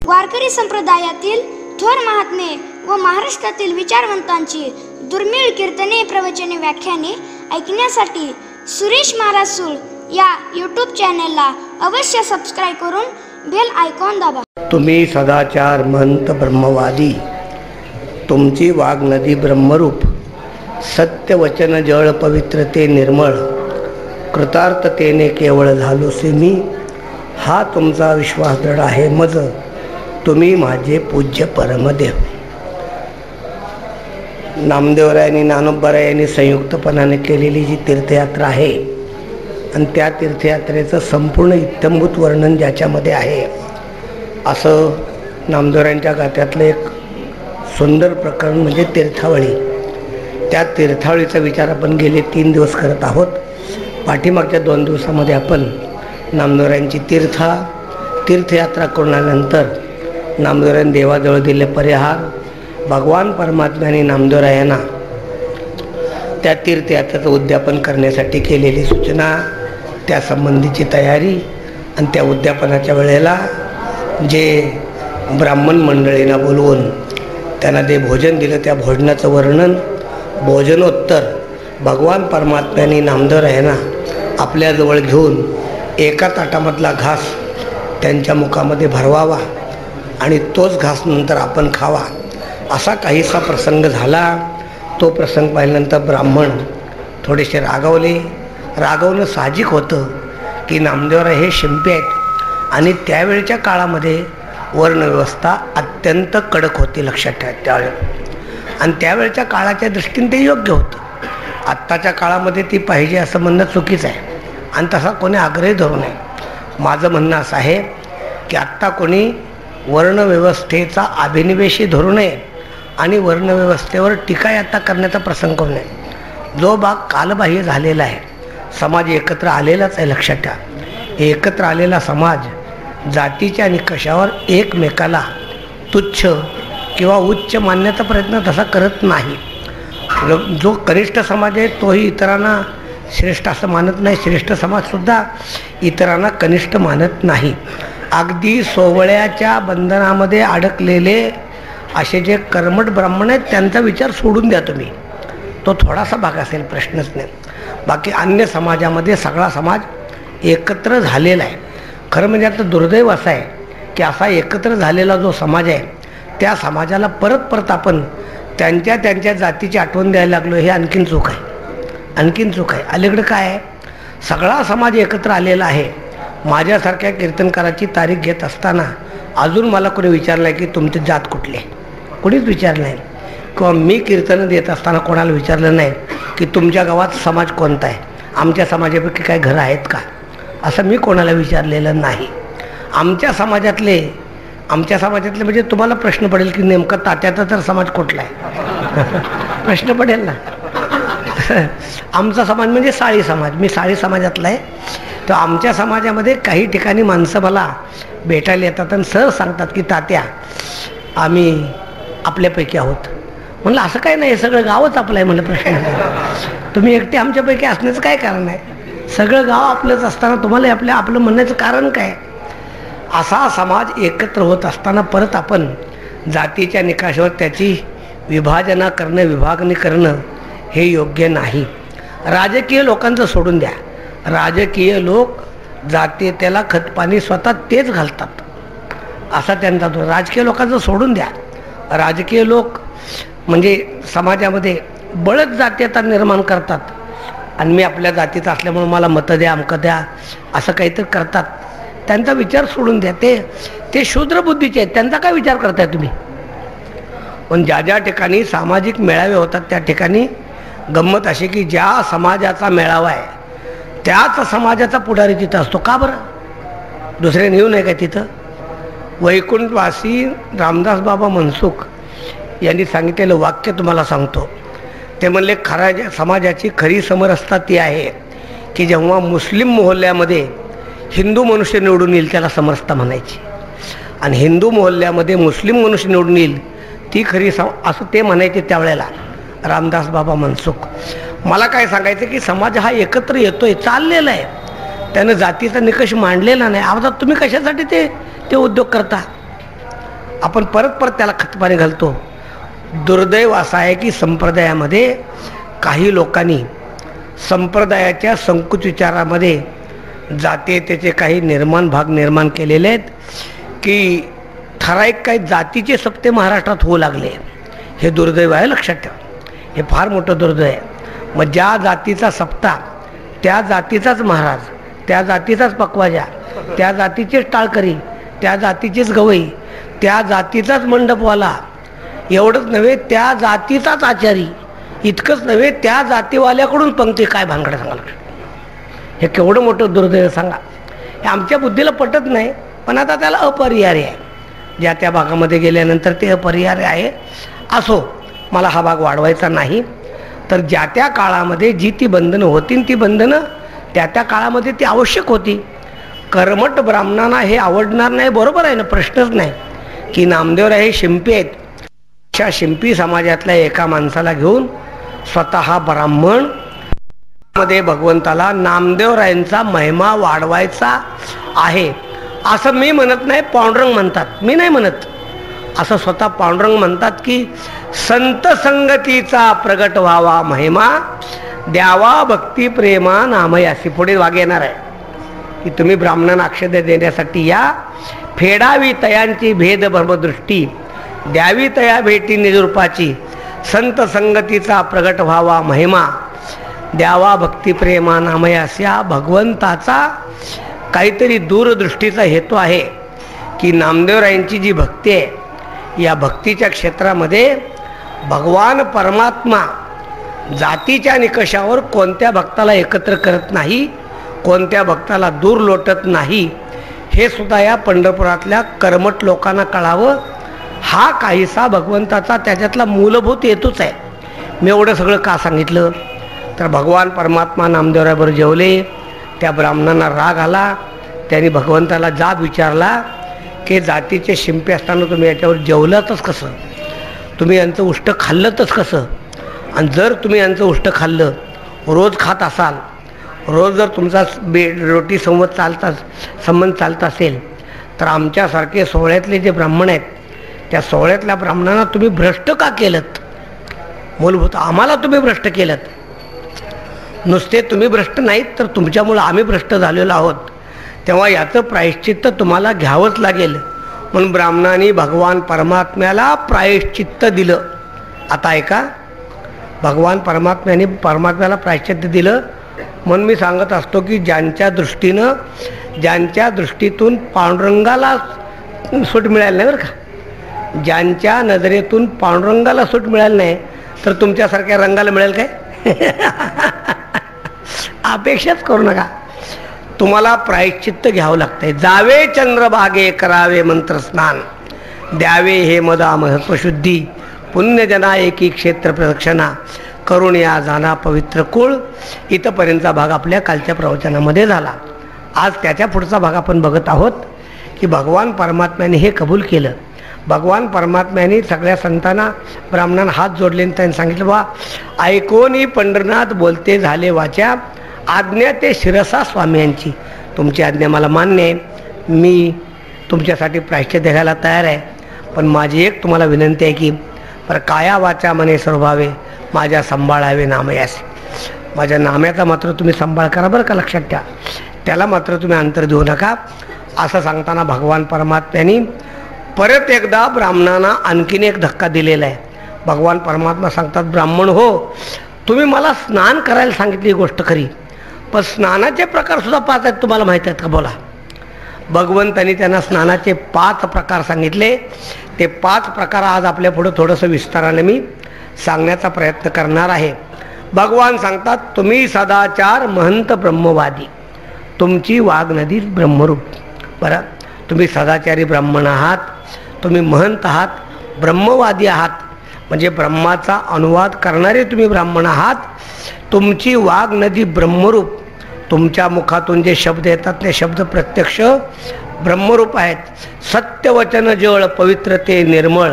वारकरी संप्रदायातील थोर महात्मे व महाराष्ट्रातील विचारवंतांची दुर्मिळ कीर्तने, प्रवचने, व्याख्याने ऐकण्यासाठी सुरेश महाराज सूळ या यूट्यूब चॅनलला अवश्य सबस्क्राईब करून बेल आयकॉन दाबा. तुम्ही सदाचार मंत ब्रह्मवादी, तुमची वाग्नदी ब्रह्मरूप, सत्य वचन जळ पवित्रते निर्मळ, कृतार्थतेने केवळ झालोसे मी, हा तुमचा विश्वास दृढ आहे मज, तुम्ही माझे पूज्य परमदेव. नामदेवरायांनी ज्ञानोबारायांनी संयुक्तपणाने केलेली जी तीर्थयात्रा आहे आणि त्या तीर्थयात्रेचं संपूर्ण इत्थंभूत वर्णन ज्याच्यामध्ये आहे असं नामदेवरायांच्या गात्यातलं एक सुंदर प्रकरण म्हणजे तीर्थावळी. त्या तीर्थावळीचा विचार आपण गेले 3 दिवस करत आहोत. पाठीमागच्या 2 दिवसामध्ये आपण नामदेवरायांची तीर्थयात्रा करून आल्यानंतर नामदेवरायांनी देवाजवळ दिले परिहार, भगवान परमात्म्याने नामदेवरायांना त्या तीर्थयात्रेचं उद्यापन करण्यासाठी केलेली सूचना, त्या संबंधीची तयारी आणि त्या उद्यापनाच्या वेळेला जे ब्राह्मण मंडळींना बोलवून त्यांना जे भोजन दिलं त्या भोजनाचं वर्णन, भोजनोत्तर भगवान परमात्म्याने नामदेवरायांना आपल्याजवळ घेऊन एका ताटामधला घास त्यांच्या मुखामध्ये भरवावा आणि तोच घास नंतर आपण खावा, असा काहीसा प्रसंग झाला. तो प्रसंग पाहिल्यानंतर ब्राह्मण थोडेसे रागवणं साहजिक होतं की नामदेवराय हे शिंपी आहेत आणि त्यावेळच्या काळामध्ये वर्णव्यवस्था अत्यंत कडक होती, लक्षात ठेवा त्यावेळी, आणि त्यावेळच्या काळाच्या दृष्टीने ते योग्य होतं. आत्ताच्या काळामध्ये ती पाहिजे असं म्हणणं चुकीचं आहे आणि तसा कोणी आग्रही धरू नये. माझं म्हणणं असं आहे की आत्ता कोणी वर्णव्यवस्थेचा अभिनिवेशी धरू नये आणि वर्णव्यवस्थेवर टीकायात्रा करण्याचा प्रसंग करू नये. जो भाग कालबाह्य झालेला आहे, समाज एकत्र आलेलाच आहे, लक्षात ठेवा. एकत्र आलेला समाज जातीच्या निकषावर एकमेकाला तुच्छ किंवा उच्च मानण्याचा प्रयत्न तसा करत नाही. जो कनिष्ठ समाज आहे तोही इतरांना श्रेष्ठ असं मानत नाही, श्रेष्ठ समाजसुद्धा इतरांना कनिष्ठ मानत नाही. अगदी सोवळ्याच्या बंधनामध्ये अडकलेले असे जे कर्मठ ब्राह्मण आहेत त्यांचा विचार सोडून द्या तुम्ही, तो थोडासा भाग असेल, प्रश्नच नाही. बाकी अन्य समाजामध्ये सगळा समाज एकत्र झालेला आहे. खरं म्हणजे आता दुर्दैव असं आहे की असा एकत्र झालेला जो समाज आहे त्या समाजाला परत आपण त्यांच्या जातीची आठवण द्यायला लागलो, हे आणखीन चूक आहे. अलीकडं काय आहे, सगळा समाज एकत्र आलेला आहे. माझ्यासारख्या कीर्तनकाराची तारीख घेत असताना अजून मला कोणी विचारलं आहे की तुमची जात कुठली आहे, कोणीच विचारलं नाही. किंवा मी कीर्तनं देत असताना कोणाला विचारलं नाही की तुमच्या गावात समाज कोणता आहे, आमच्या समाजापैकी काय घरं आहेत का, असं मी कोणाला विचारलेलं नाही. आमच्या समाजातले म्हणजे तुम्हाला प्रश्न पडेल की नेमकं तात्याचा तर समाज कुठला आहे प्रश्न पडेल ना. आमचा समाज म्हणजे साळी समाज, मी साळी समाजातला आहे. तर आमच्या समाजामध्ये काही ठिकाणी माणसं मला भेटायला येतात आणि सहज सांगतात की तात्या आम्ही आपल्यापैकी आहोत. म्हणलं असं काय नाही, सगळं गावच आपलं आहे. म्हणलं प्रश्न तुम्ही एकटे आमच्यापैकी असण्याचं काय कारण आहे, सगळं गाव आपलंच असताना तुम्हाला आपलं म्हणण्याचं कारण काय. असा समाज एकत्र होत असताना परत आपण जातीच्या निकषावर त्याची विभागणी करणं हे योग्य नाही. राजकीय लोकांचं सोडून द्या, राजकीय लोक जाती त्याला खतपाणी स्वतः तेच घालतात असा त्यांचा तो. राजकीय लोकांचं सोडून द्या. राजकीय लोक म्हणजे समाजामध्ये बळच जातीयता निर्माण करतात आणि मी आपल्या जातीचा असल्यामुळे मला मतं द्या, अमकं द्या, असं काहीतरी करतात. त्यांचा विचार सोडून द्या. ते शूद्र बुद्धीचे आहेत, त्यांचा काय विचार करताय तुम्ही. पण ज्या ठिकाणी सामाजिक मेळावे होतात त्या ठिकाणी गंमत अशी की ज्या समाजाचा मेळावा आहे त्याच समाजाचा पुढारी तिथं असतो. का बरं, दुसरे नेऊ नये काय तिथं. वैकुंठवासी रामदास बाबा मनसुख यांनी सांगितलेलं वाक्य तुम्हाला सांगतो. ते म्हणले समाजाची खरी समरसता ती आहे की जेव्हा मुस्लिम मोहल्ल्यामध्ये हिंदू मनुष्य निवडून येईल त्याला समरसता म्हणायची, आणि हिंदू मोहल्ल्यामध्ये मुस्लिम मनुष्य निवडून येईल ती खरी असं ते म्हणायचे त्यावेळेला रामदास बाबा मनसुख. मला काय सांगायचं की समाज हा एकत्र येतोय, चाललेला आहे, त्यानं जातीचा निकष मांडलेला नाही. आता तुम्ही कशासाठी ते उद्योग करता. आपण परत परत त्याला खतपाणी घालतो. दुर्दैव असं आहे की संप्रदायामध्ये काही लोकांनी संप्रदायाच्या संकुच विचारामध्ये जातीयतेचे काही भाग निर्माण केलेले आहेत की ठराविक काही जातीचे सप्ते महाराष्ट्रात होऊ लागले. हे दुर्दैव आहे, लक्षात ठेवा. हे फार मोठं दुर्दैव आहे. मग ज्या जातीचा सप्ता, त्या जातीचाच महाराज, त्या जातीचाच पकवाजा, त्या जातीचेच टाळकरी, त्या जातीचेच गवई, त्या जातीचाच मंडपवाला, एवढंच नव्हे त्या जातीचाच आचारी, इतकंच नव्हे त्या जातीवाल्याकडून पंक्ती. काय भानगडं सांगा, हे केवढं मोठं दुर्दैव सांगा. हे आमच्या बुद्धीला पटत नाही, पण आता त्याला अपरिहार्य आहे. ज्या त्या भागामध्ये गेल्यानंतर ते अपरिहार्य आहे. असो, मला हा भाग वाढवायचा नाही. तर ज्या त्या काळामध्ये जी ती बंधनं होती, ती बंधनं त्या त्या काळामध्ये ती आवश्यक होती. कर्मठ ब्राह्मणांना हे आवडणार नाही, बरोबर आहे ना, प्रश्नच नाही. की नामदेवराय हे शिंपी आहेत, अशा शिंपी समाजातल्या एका माणसाला घेऊन स्वतः ब्राह्मण मध्ये भगवंताला नामदेवरायांचा महिमा वाढवायचा आहे असं मी म्हणत नाही, पांडुरंग म्हणतात. मी नाही म्हणत असं, स्वतः पांडुरंग म्हणतात की संत संगतीचा प्रगट व्हावा महिमा, द्यावा भक्ती प्रेमा नामयासी. पुढे वाग येणार आहे की तुम्ही ब्राह्मणांना अक्षदे देण्यासाठी या, फेडावी तयांची भेद ब्रह्मदृष्टी, द्यावी तया भेटी निजरूपाची, संत संगतीचा प्रगट व्हावा महिमा, द्यावा भक्ती प्रेमा नामयास्या. भगवंताचा काहीतरी दूरदृष्टीचा हेतू आहे की नामदेवरायांची जी भक्ती आहे, या भक्तीच्या क्षेत्रामध्ये भगवान परमात्मा जातीच्या निकषावर कोणत्या भक्ताला एकत्र करत नाही, कोणत्या भक्ताला दूर लोटत नाही, हे सुद्धा या पंढरपुरातल्या कर्मठ लोकांना कळावं. हा काहीसा भगवंताचा त्याच्यातला मूलभूत हेतूच आहे. मी एवढं सगळं का सांगितलं, तर भगवान परमात्मा नामदेवरायाबरोबर जेवले, त्या ब्राह्मणांना राग आला. त्यांनी भगवंताला जाब विचारला की जातीचे शिंपे असताना तुम्ही याच्यावर जेवलातच कसं, तुम्ही यांचं उष्ट खाल्लंतच कसं, आणि जर तुम्ही यांचं उष्ट खाल्लं, रोज खात असाल, रोज जर तुमचा रोटी संबंध चालत असेल, तर आमच्यासारखे सोहळ्यातले जे ब्राह्मण आहेत, त्या सोहळ्यातल्या ब्राह्मणांना तुम्ही भ्रष्ट का केलंत? मूलभूत आम्हाला तुम्ही भ्रष्ट केलंत. नुसते तुम्ही भ्रष्ट नाहीत, तर तुमच्यामुळं आम्ही भ्रष्ट झालेलो आहोत. तेव्हा याचं प्रायश्चित्त तुम्हाला घ्यावंच लागेल. म्हणून ब्राह्मणांनी भगवान परमात्म्याला प्रायश्चित्त दिलं. आता ऐका, भगवान परमात्म्याला प्रायश्चित्त दिलं. म्हणून मी सांगत असतो की ज्यांच्या दृष्टीतून पांडुरंगाला सूट मिळाली नाही, बरं का, ज्यांच्या नजरेतून पांडुरंगाला सूट मिळाली नाही, तर तुमच्यासारख्या रंगाला मिळेल काय? अपेक्षाच करू नका. तुम्हाला प्रायश्चित्त घ्यावं लागतंय. जावे चंद्रभागे करावे मंत्रस्नान, द्यावे हे मदा महत्वशुद्धी, पुण्यजना एकी क्षेत्र प्रदक्षिणा, करून या जाना पवित्र कुळ. इथंपर्यंतचा भाग आपल्या कालच्या प्रवचनामध्ये झाला. आज त्याच्या पुढचा भाग आपण बघत आहोत की भगवान परमात्म्याने हे कबूल केलं. भगवान परमात्म्याने सगळ्या संतांना ब्राह्मणांना हात जोडले आणि त्यांनी सांगितलं, बा ऐकोनी पंढरनाथ बोलते झाले वाचा, आज्ञा ते शिरसा स्वामी यांची. तुमची आज्ञा मला मान्य आहे, मी तुमच्यासाठी प्रायश्चित्त द्यायला तयार आहे. पण माझी एक तुम्हाला विनंती आहे की पर काया वाचा मने स्वभावे माझ्या सांभाळावे नामयास. माझ्या नाम्याचा मात्र तुम्ही सांभाळ करा बरं का, लक्षात ठेवा. त्याला मात्र तुम्ही अंतर देऊ नका. असं सांगताना भगवान परमात्म्यांनी परत एकदा ब्राह्मणांना आणखीन एक धक्का दिलेला आहे. भगवान परमात्मा सांगतात, ब्राह्मण हो, तुम्ही मला स्नान करायला सांगितली गोष्ट खरी, पण स्नानाचे प्रकार सुद्धा 5 आहेत. तुम्हाला माहीत आहेत का? बोला. भगवंतांनी त्यांना स्नानाचे 5 प्रकार सांगितले. ते 5 प्रकार आज आपल्या पुढं थोडंसं विस्ताराने मी सांगण्याचा प्रयत्न करणार आहे. भगवान सांगतात, तुम्ही सदाचार महंत ब्रह्मवादी, तुमची वाघनदी ब्रह्मरूप. बरं, तुम्ही सदाचारी ब्राह्मण आहात, तुम्ही महंत आहात, ब्रह्मवादी आहात, म्हणजे ब्रह्माचा अनुवाद करणारे तुम्ही ब्राह्मण आहात. तुमची वाघनदी ब्रह्मरूप, तुमच्या मुखातून जे शब्द येतात ते शब्द प्रत्यक्ष ब्रह्मरूप आहेत. सत्यवचन जळ पवित्र ते निर्मळ,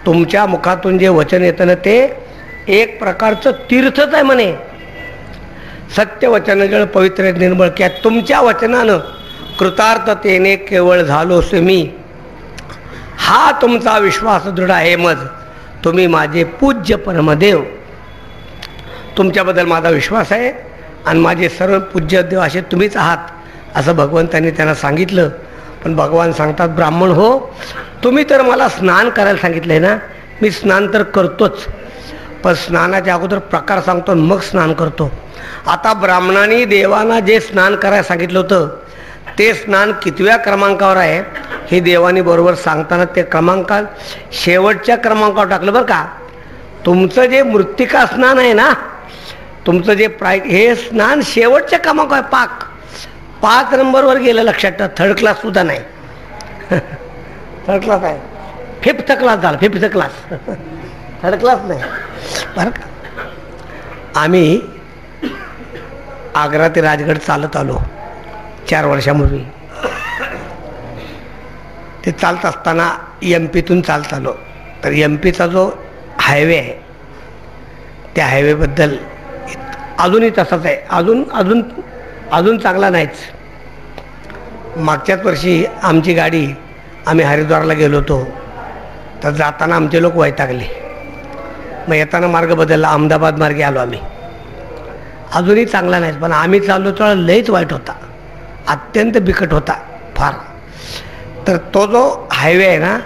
तुमच्या मुखातून जे वचन येतं ना ते एक प्रकारचं तीर्थच आहे म्हणे. सत्यवचन जळ पवित्र निर्मळ, क्या तुमच्या वचनानं कृतार्थतेने केवळ झालोसे मी. हा तुमचा विश्वास दृढ आहे मज तुम्ही माझे पूज्य परमदेव. तुमच्याबद्दल माझा विश्वास आहे आणि माझे सर्व पूज्य देव असे तुम्हीच आहात असं भगवंतांनी त्यांना सांगितलं. पण भगवान सांगतात, ब्राह्मण हो, तुम्ही तर मला स्नान करायला सांगितलं आहे ना, मी स्नान तर करतोच, पण स्नानाच्या अगोदर प्रकार सांगतो मग स्नान करतो. आता ब्राह्मणांनी देवांना जे स्नान करायला सांगितलं होतं ते स्नान कितव्या क्रमांकावर आहे हे देवानी बरोबर सांगताना ते क्रमांकात शेवटच्या क्रमांकावर टाकलं बरं का. तुमचं जे मृत्तिका स्नान आहे ना, तुमचं जे हे स्नान शेवटच्या क्रमांकावर आहे. 5 नंबरवर गेलं, लक्षात ठेवा. 3rd क्लास सुद्धा नाही. 3rd क्लास आहे, 5th क्लास झाला, 5th क्लास. 3rd क्लास नाही बरं का. आम्ही आग्रा ते राजगड चालत आलो 4 वर्षांपूर्वी. ते चालत असताना MP तून चालत आलो. तर MP चा जो हायवे आहे त्या हायवेबद्दल अजूनही तसाच आहे, अजून चांगला नाहीच. मागच्याच वर्षी आमची गाडी, आम्ही हरिद्वारला गेलो होतो, तर जाताना आमचे लोक वैतागले. मग येताना मार्ग बदलला, अहमदाबाद मार्गे आलो आम्ही. अजूनही चांगला नाही, पण आम्ही चाललो तेव्हा लईच वाईट होता, अत्यंत बिकट होता फार. तर तो जो हायवे आहे ना,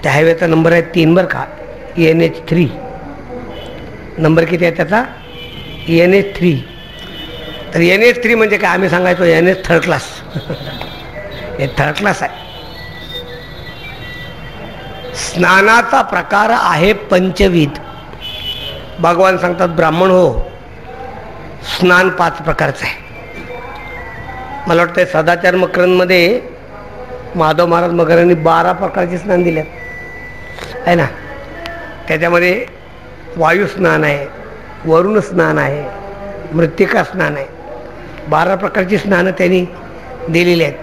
त्या हायवेचा नंबर आहे 3 बरं का, NH3. नंबर किती आहे त्याचा? NH3. तर NH3 म्हणजे काय, आम्ही सांगायचो NH 3rd क्लास. हे 3rd क्लास आहे. स्नानाचा प्रकार आहे पंचविध. भगवान सांगतात, ब्राह्मण हो, स्नान 5 प्रकारचं आहे. मला वाटतं सदाचार मकरंदमध्ये माधव महाराज मगरांनी 12 प्रकारचे स्नान दिले आहे ना. त्याच्यामध्ये वायू स्नान आहे, वरुण स्नान आहे, मृत्तिका स्नान आहे. 12 प्रकारची स्नानं त्यांनी दिलेली आहेत.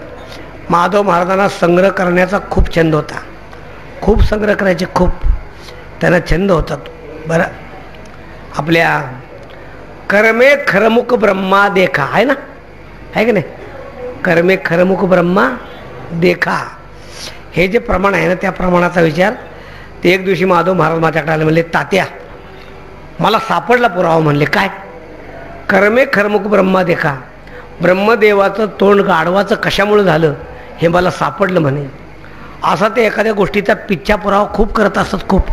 माधव महाराजांना संग्रह करण्याचा खूप छंद होता, खूप संग्रह करायचे, खूप त्यांना छंद होता. बरं, आपल्या कर्मे खरमुख ब्रह्मा देखा आहे ना, आहे की नाही? कर्मे खरमुख ब्रह्मा देखा, हे जे प्रमाण आहे ना, त्या प्रमाणाचा विचार. ते एक दिवशी माधव महाराज माझ्याकडे आले, म्हणले, तात्या मला सापडला पुरावा. म्हणले, काय? कर्मे खरमुख ब्रह्मा देखा, ब्रह्मदेवाचं तोंड गाढवाचं कशामुळे झालं हे मला सापडलं म्हणे. असा ते एखाद्या गोष्टीचा पिच्छा पुरावा खूप करत असत. खूप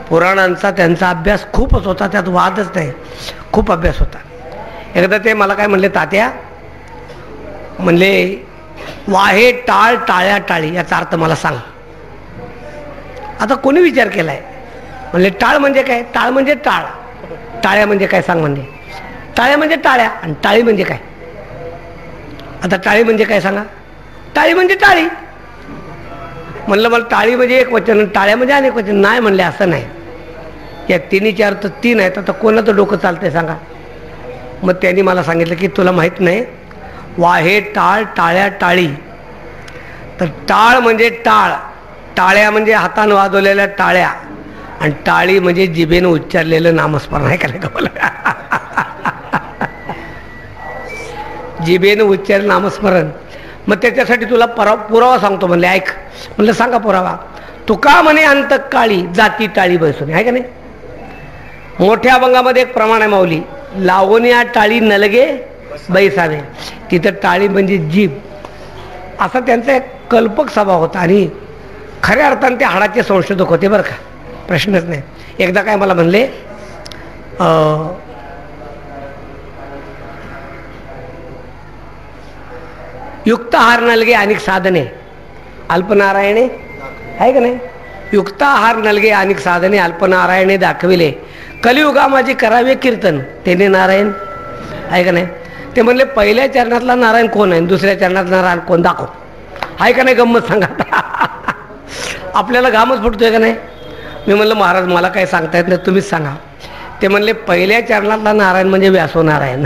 पुराणांचा त्यांचा अभ्यास खूपच होता, त्यात वादच नाही, खूप अभ्यास होता. एकदा ते मला काय म्हणले, तात्या म्हणले, वाहे टाळ टाळ्या टाळी याचा अर्थ मला सांग. आता कोणी विचार केलाय? म्हणले, टाळ म्हणजे काय? टाळ म्हणजे टाळ, टाळ्या म्हणजे काय सांग. म्हणजे टाळ्या म्हणजे टाळ्या, आणि टाळी म्हणजे काय? आता टाळी म्हणजे काय सांगा? टाळी म्हणजे टाळी. म्हणलं, मला टाळी म्हणजे एक वचन, टाळ्या म्हणजे अनेक वचन. नाही म्हणले, असं नाही, या तिन्हीचे अर्थ 3 आहेत. आता कोणाचं डोकं चालतंय सांगा? मग त्यांनी मला सांगितलं की तुला माहीत नाही, वाहे टाळ टाळ्या टाळी. तर टाळ म्हणजे टाळ, टाळ्या म्हणजे हातानं वाजवलेल्या टाळ्या, आणि टाळी म्हणजे जिभेनं उच्चारलेलं नामस्मरण. आहे का नाही का मला? जिभेनं उच्चार नामस्मरण. मग त्याच्यासाठी तुला पुरावा सांगतो. म्हणले, ऐक. म्हणलं, सांगा पुरावा. तुका म्हणे अंतकाळी जाती टाळी बैसून. आहे का नाही? मोठ्या अभंगामध्ये एक प्रमाण आहे माऊली, लावण्या टाळी नलगे बैसावे. तिथं टाळी म्हणजे जीभ, असा त्यांचा एक कल्पक स्वभाव होता. आणि खऱ्या अर्थाने ते हाडाचे संशोधक होते बरं का, प्रश्नच नाही. एकदा काय मला म्हणले, युक्ताहार नलगे अनेक साधने अल्पनारायणे. आहे का नाही? युक्ताहार नलगे अनेक साधने अल्पनारायणे दाखविले, कलियुगा माझे करावे कीर्तन तेने नारायण. आहे का नाही? ते म्हणले, पहिल्या चरणातला नारायण कोण आहे, दुसऱ्या चरणातला नारायण कोण, दाखव. आहे का नाही? गंमत सांगा. आपल्याला घामच फुटतोय का नाही? मी म्हणलं, महाराज मला काय सांगता येत नाही, तुम्हीच सांगा. ते म्हणले, पहिल्या चरणातला नारायण म्हणजे व्यासो नारायण.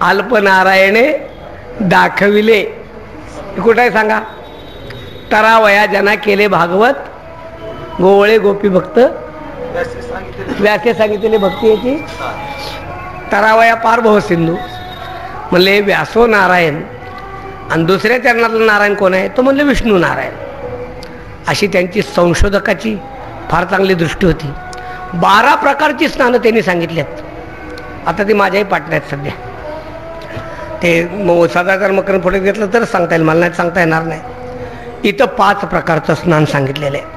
अल्पनारायणे दाखविले. कुठं आहे सांगा? तरावया जना केले भागवत, गोवळे गोपी भक्त व्यासे सांगितलेले भक्ती याची, तरावया पार भव सिंधू. म्हणले, व्यासो नारायण, आणि दुसऱ्या चरणातला नारायण कोण आहे? तो म्हणले, विष्णू नारायण. अशी त्यांची संशोधकाची फार चांगली दृष्टी होती. 12 प्रकारची स्नानं त्यांनी सांगितली आहेत. आता ती माझ्याही पाटण्यात सध्या. ते सदाचार मकरंद फोटो घेतलं तरच सांगता येईल, मला नाही सांगता येणार नाही. इथं 5 प्रकारचं स्नान सांगितलेलं आहे.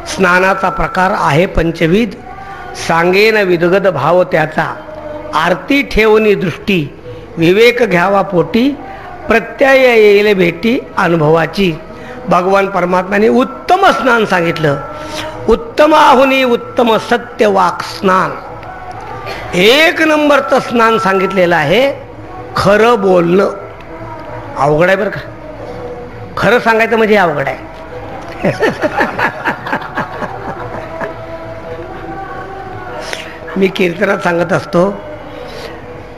स्नानाचा प्रकार आहे पंचविध. सांगेन विदगद भाव त्याचा, आरती ठेवणी दृष्टी, विवेक घ्यावा पोटी, प्रत्यय येईल भेटी अनुभवाची. भगवान परमात्म्याने उत्तम स्नान सांगितलं. उत्तमाहुनी उत्तम सत्यवाक स्नान. 1 नंबरचं स्नान सांगितलेलं आहे खरं बोलणं. अवघड आहे बरं का. खरं सांगायचं म्हणजे अवघड आहे. मी कीर्तनात सांगत असतो,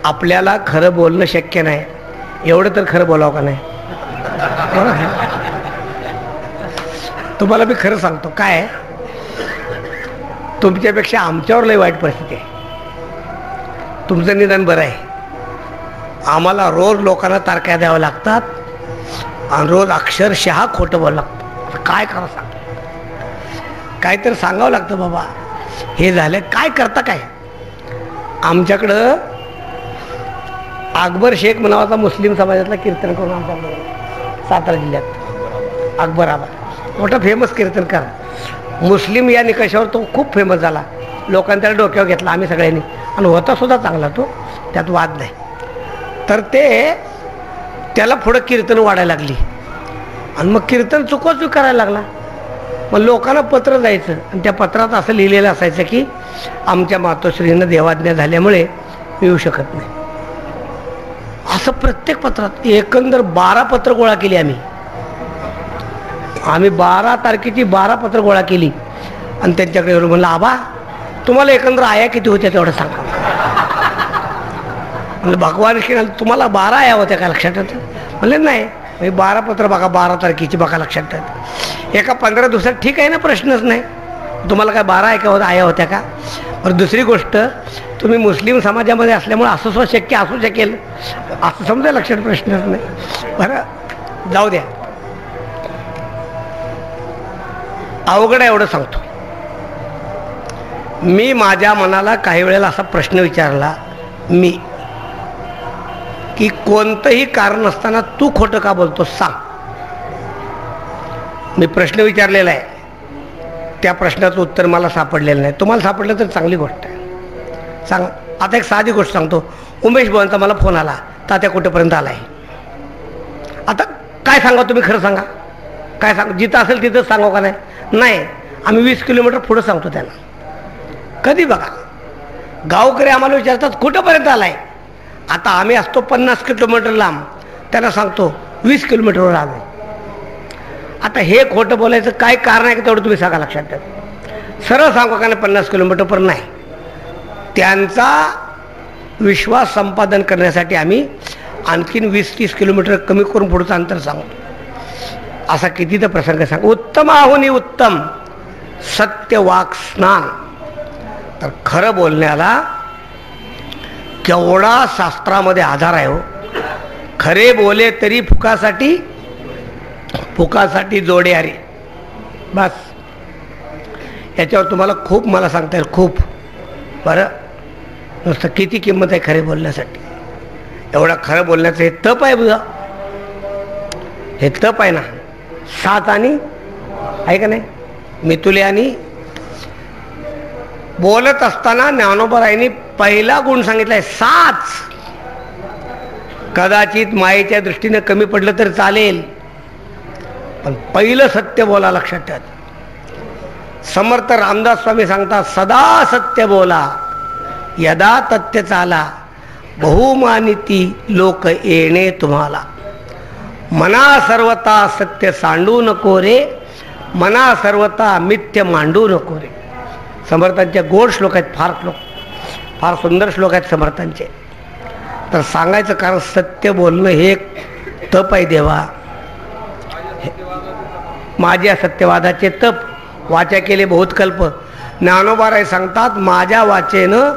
आपल्याला खरं बोलणं शक्य नाही, एवढं तर खरं बोलावं का नाही. तुम्हाला मी खरं सांगतो, काय तुमच्यापेक्षा आमच्यावर लय वाईट परिस्थिती आहे. तुमचं निदान बरं आहे. आम्हाला रोज लोकांना तारख्या द्याव्या लागतात आणि रोज अक्षरशः खोटं बोलावं लागतं. काय करा सांग, काहीतरी सांगावं लागतं. बाबा हे झालं, काय करता काय. आमच्याकडं अकबर शेख नावाचा मुस्लिम समाजातला कीर्तन करून आमच्याकडं सातारा जिल्ह्यात अकबर आबा मोठा फेमस कीर्तनकार. मुस्लिम या निकषावर तो खूप फेमस झाला. लोकांनी त्याला डोक्यावर घेतला आम्ही सगळ्यांनी, आणि होता सुद्धा चांगला तो, त्यात वाद नाही. तर त्याला पुढं कीर्तन वाढायला लागली आणि मग कीर्तन चुकवच करायला लागला. मग लोकांना पत्र जायचं आणि त्या पत्रात असं लिहिलेलं असायचं की आमच्या मातोश्रीनं देवाज्ञा झाल्यामुळे येऊ शकत नाही. असं प्रत्येक पत्रात एकंदर 12 पत्र गोळा केली आम्ही 12 तारखेची 12 पत्र गोळा केली आणि त्यांच्याकडे एवढं म्हणलं, आबा तुम्हाला एकंदर आया किती होत्या तेवढं सांगा. म्हणजे भगवान श्री तुम्हाला 12 आया होत्या का लक्षात येतं. म्हणले नाही, 12 पत्र बघा 12 तारखेची बघा लक्षात येतं. एका 15 दिवसात ठीक आहे ना, प्रश्नच नाही. तुम्हाला काय 12 आया होत्या का. बरं, दुसरी गोष्ट, तुम्ही मुस्लिम समाजामध्ये असल्यामुळे असं सुद्धा शक्य असू शकेल असं समजा, लक्षात प्रश्नच नाही. बरं जाऊ द्या, अवघड आहे एवढं सांगतो. मी माझ्या मनाला काही वेळेला असा प्रश्न विचारला की कोणतंही कारण नसताना तू खोटं का बोलतो सांग. मी प्रश्न विचारलेला आहे, त्या प्रश्नाचं उत्तर मला सापडलेलं नाही. तुम्हाला सापडलं तर चांगली गोष्ट आहे, सांग. आता एक साधी गोष्ट सांगतो. उमेश भावांचा मला फोन आला, तात्या कुठेपर्यंत आला आहे. आता काय सांगा तुम्ही, खरं सांगा. काय सांग, जिथं असेल तिथंच सांगू का नाही. नाही, आम्ही 20 किलोमीटर पुढं सांगतो त्यांना. कधी बघा, गावकरी आम्हाला विचारतात कुठंपर्यंत आलाय. आता आम्ही असतो 50 किलोमीटर लांब, त्यांना सांगतो 20 किलोमीटरवर आलो. आता हे खोटं बोलायचं काय कारण आहे का तेवढं तुम्ही सांगा लक्षात द्या. सरळ सांगू का नाही 50 किलोमीटर पण नाही. त्यांचा विश्वास संपादन करण्यासाठी आम्ही आणखीन 20-30 किलोमीटर कमी करून पुढचं अंतर सांगतो. असा कितीचा प्रसंग सांग. उत्तम आहुनी उत्तम सत्यवाक स्नान. तर खरं बोलण्याला केवढा शास्त्रामध्ये आधार आहे हो. खरे बोले तरी फुकासाठी जोडे अरे. बस याच्यावर तुम्हाला खूप मला सांगता येईल, खूप. बरं, नुसतं किती किंमत आहे खरे बोलण्यासाठी. एवढा खरं बोलण्याचं हे तप आहे बुधा, हे तप आहे ना. 7 आणि आहे का नाही, मितुले आणि बोलत असताना ज्ञानोबारायांनी पहिला गुण सांगितलाय 7. कदाचित मायेच्या दृष्टीने कमी पडलं तर चालेल, पण पहिलं सत्य बोला, लक्षात ठेवा. समर्थ रामदास स्वामी सांगतात, सदा सत्य बोला, यदा तथ्य चाला, बहुमानिती लोक येणे तुम्हाला. मना सर्वता सत्य सांडू नको रे, मना सर्वता मिथ्य मांडू नको रे. समर्थांचे गोड श्लोक आहेत, फार सुंदर श्लोक आहेत समर्थांचे. तर सांगायचं कारण सत्य बोलणं हे एक तप आहे देवा. माझ्या सत्यवादाचे तप वाचा केले बहुत कल्प. ज्ञानोबाराय सांगतात, माझ्या वाचेनं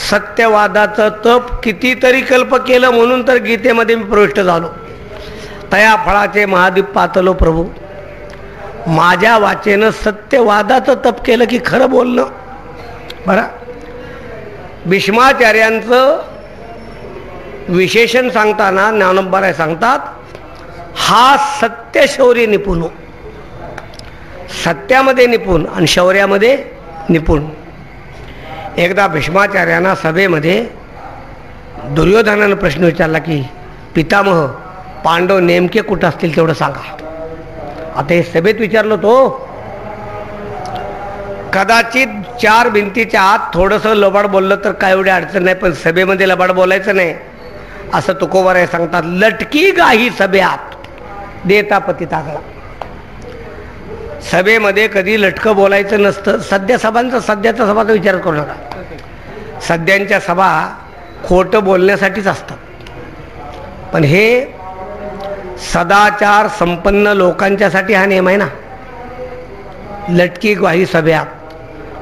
सत्यवादाचं तप कितीतरी कल्प केलं, म्हणून तर गीतेमध्ये मी प्रविष्ट झालो. तया फळाचे महादीप पातलो प्रभू. माझ्या वाचेनं सत्यवादाचं तप केलं की खरं बोलणं. बरं, भीष्माचार्यांचं विशेषण सांगताना ज्ञानोबराय सांगतात, हा सत्यशौर्य निपुण, सत्यामध्ये निपुण आणि शौर्यामध्ये निपुण. एकदा भीष्माचार्यांना सभेमध्ये दुर्योधनानं प्रश्न विचारला की पितामह, पांडव नेमके कुठं असतील तेवढं सांगा. आता हे सभेत विचारलं तो, कदाचित 4 भिंतीच्या आत थोडंसं लबाड बोललं तर काय एवढी अडचण नाही, पण सभेमध्ये लबाड बोलायचं नाही असं तुकोबाराय सांगतात. लटकी गाही सभ्यात देता पती तागळा. सभेमध्ये कधी लटकं बोलायचं नसतं. सध्याच्या सभाचा विचार करू नका. सध्यांच्या सभा खोटं बोलण्यासाठीच असतात, पण हे सदाचार संपन्न लोकांच्यासाठी हा नियम आहे ना. लटकी ग्वाही सभ्यात.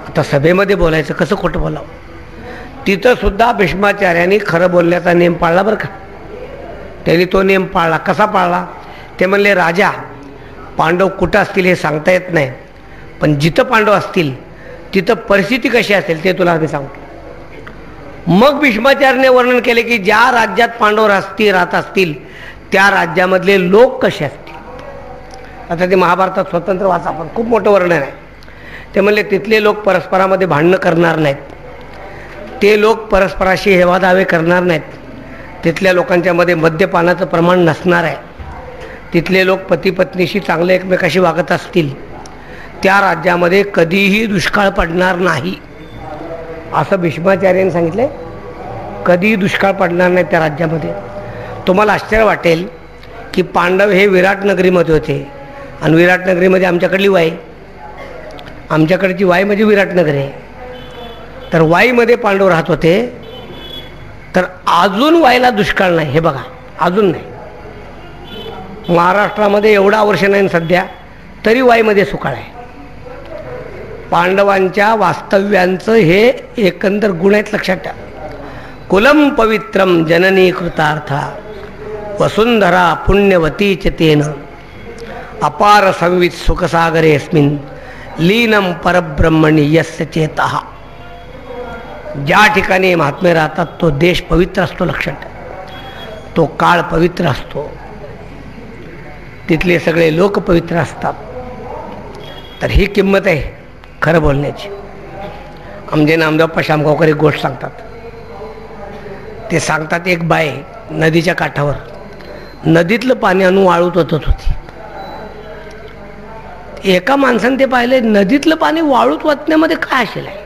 आता सभेमध्ये बोलायचं कसं खोटं बोलावं, तिथं सुद्धा भीष्माचार्यांनी खरं बोलण्याचा नियम पाळला बरं का. त्यांनी तो नियम पाळला. कसा पाळला ते म्हणले, राजा, पांडव कुठं असतील हे सांगता येत नाही, पण जिथं पांडव असतील तिथं परिस्थिती कशी असेल ते तुला आम्ही सांगतो. मग भीष्माचार्याने वर्णन केले की ज्या राज्यात पांडव राहत असतील त्या राज्यामधले लोक कसे असतील. आता ते महाभारतात स्वतंत्र वाचा, पण खूप मोठं वर्णन आहे. ते म्हणले तिथले लोक परस्परामध्ये भांडणं करणार नाहीत, ते लोक परस्पराशी हेवादावे करणार नाहीत, तिथल्या लोकांच्यामध्ये मद्यपानाचं प्रमाण नसणार आहे, तिथले लोक पती पत्नीशी चांगले एकमेकाशी वागत असतील, त्या राज्यामध्ये कधीही दुष्काळ पडणार नाही असं भीष्माचार्यांनी सांगितले. कधीही दुष्काळ पडणार नाही त्या राज्यामध्ये. तुम्हाला आश्चर्य वाटेल की पांडव हे विराट नगरीमध्ये होते आणि विराट नगरीमध्ये आमच्याकडली वाई, आमच्याकडची वाई म्हणजे विराट नगरी आहे. तर वाईमध्ये पांडव राहत होते, तर अजून वाईला दुष्काळ नाही. हे बघा, अजून नाही. महाराष्ट्रामध्ये एवढा वर्ष नाही सध्या, तरी वाईमध्ये सुकाळ आहे. पांडवांच्या वास्तव्यांचं हे एकंदर गुण आहेत, लक्षात ठेवा. कुलम पवित्रम जननी कृतार्था वसुंधरा पुण्यवती च तेन अपार संवित सुखसागरेस्मिन लीनम परब्रह्मणी यस्य चेतः. ज्या ठिकाणी महात्मे राहतात तो देश पवित्र असतो, लक्षात ठेवा. तो काळ पवित्र असतो, तिथले सगळे लोक पवित्र असतात. तर ही किंमत आहे खरं बोलण्याची. आमचे नामदेव शामगावकर एक गोष्ट सांगतात. ते सांगतात, एक बाई नदीच्या काठावर नदीतलं पाणी आणून वाळूत ओतत होती. एका माणसाने ते पाहिले, नदीतलं पाणी वाळूत ओतण्यामध्ये काय असेल आहे,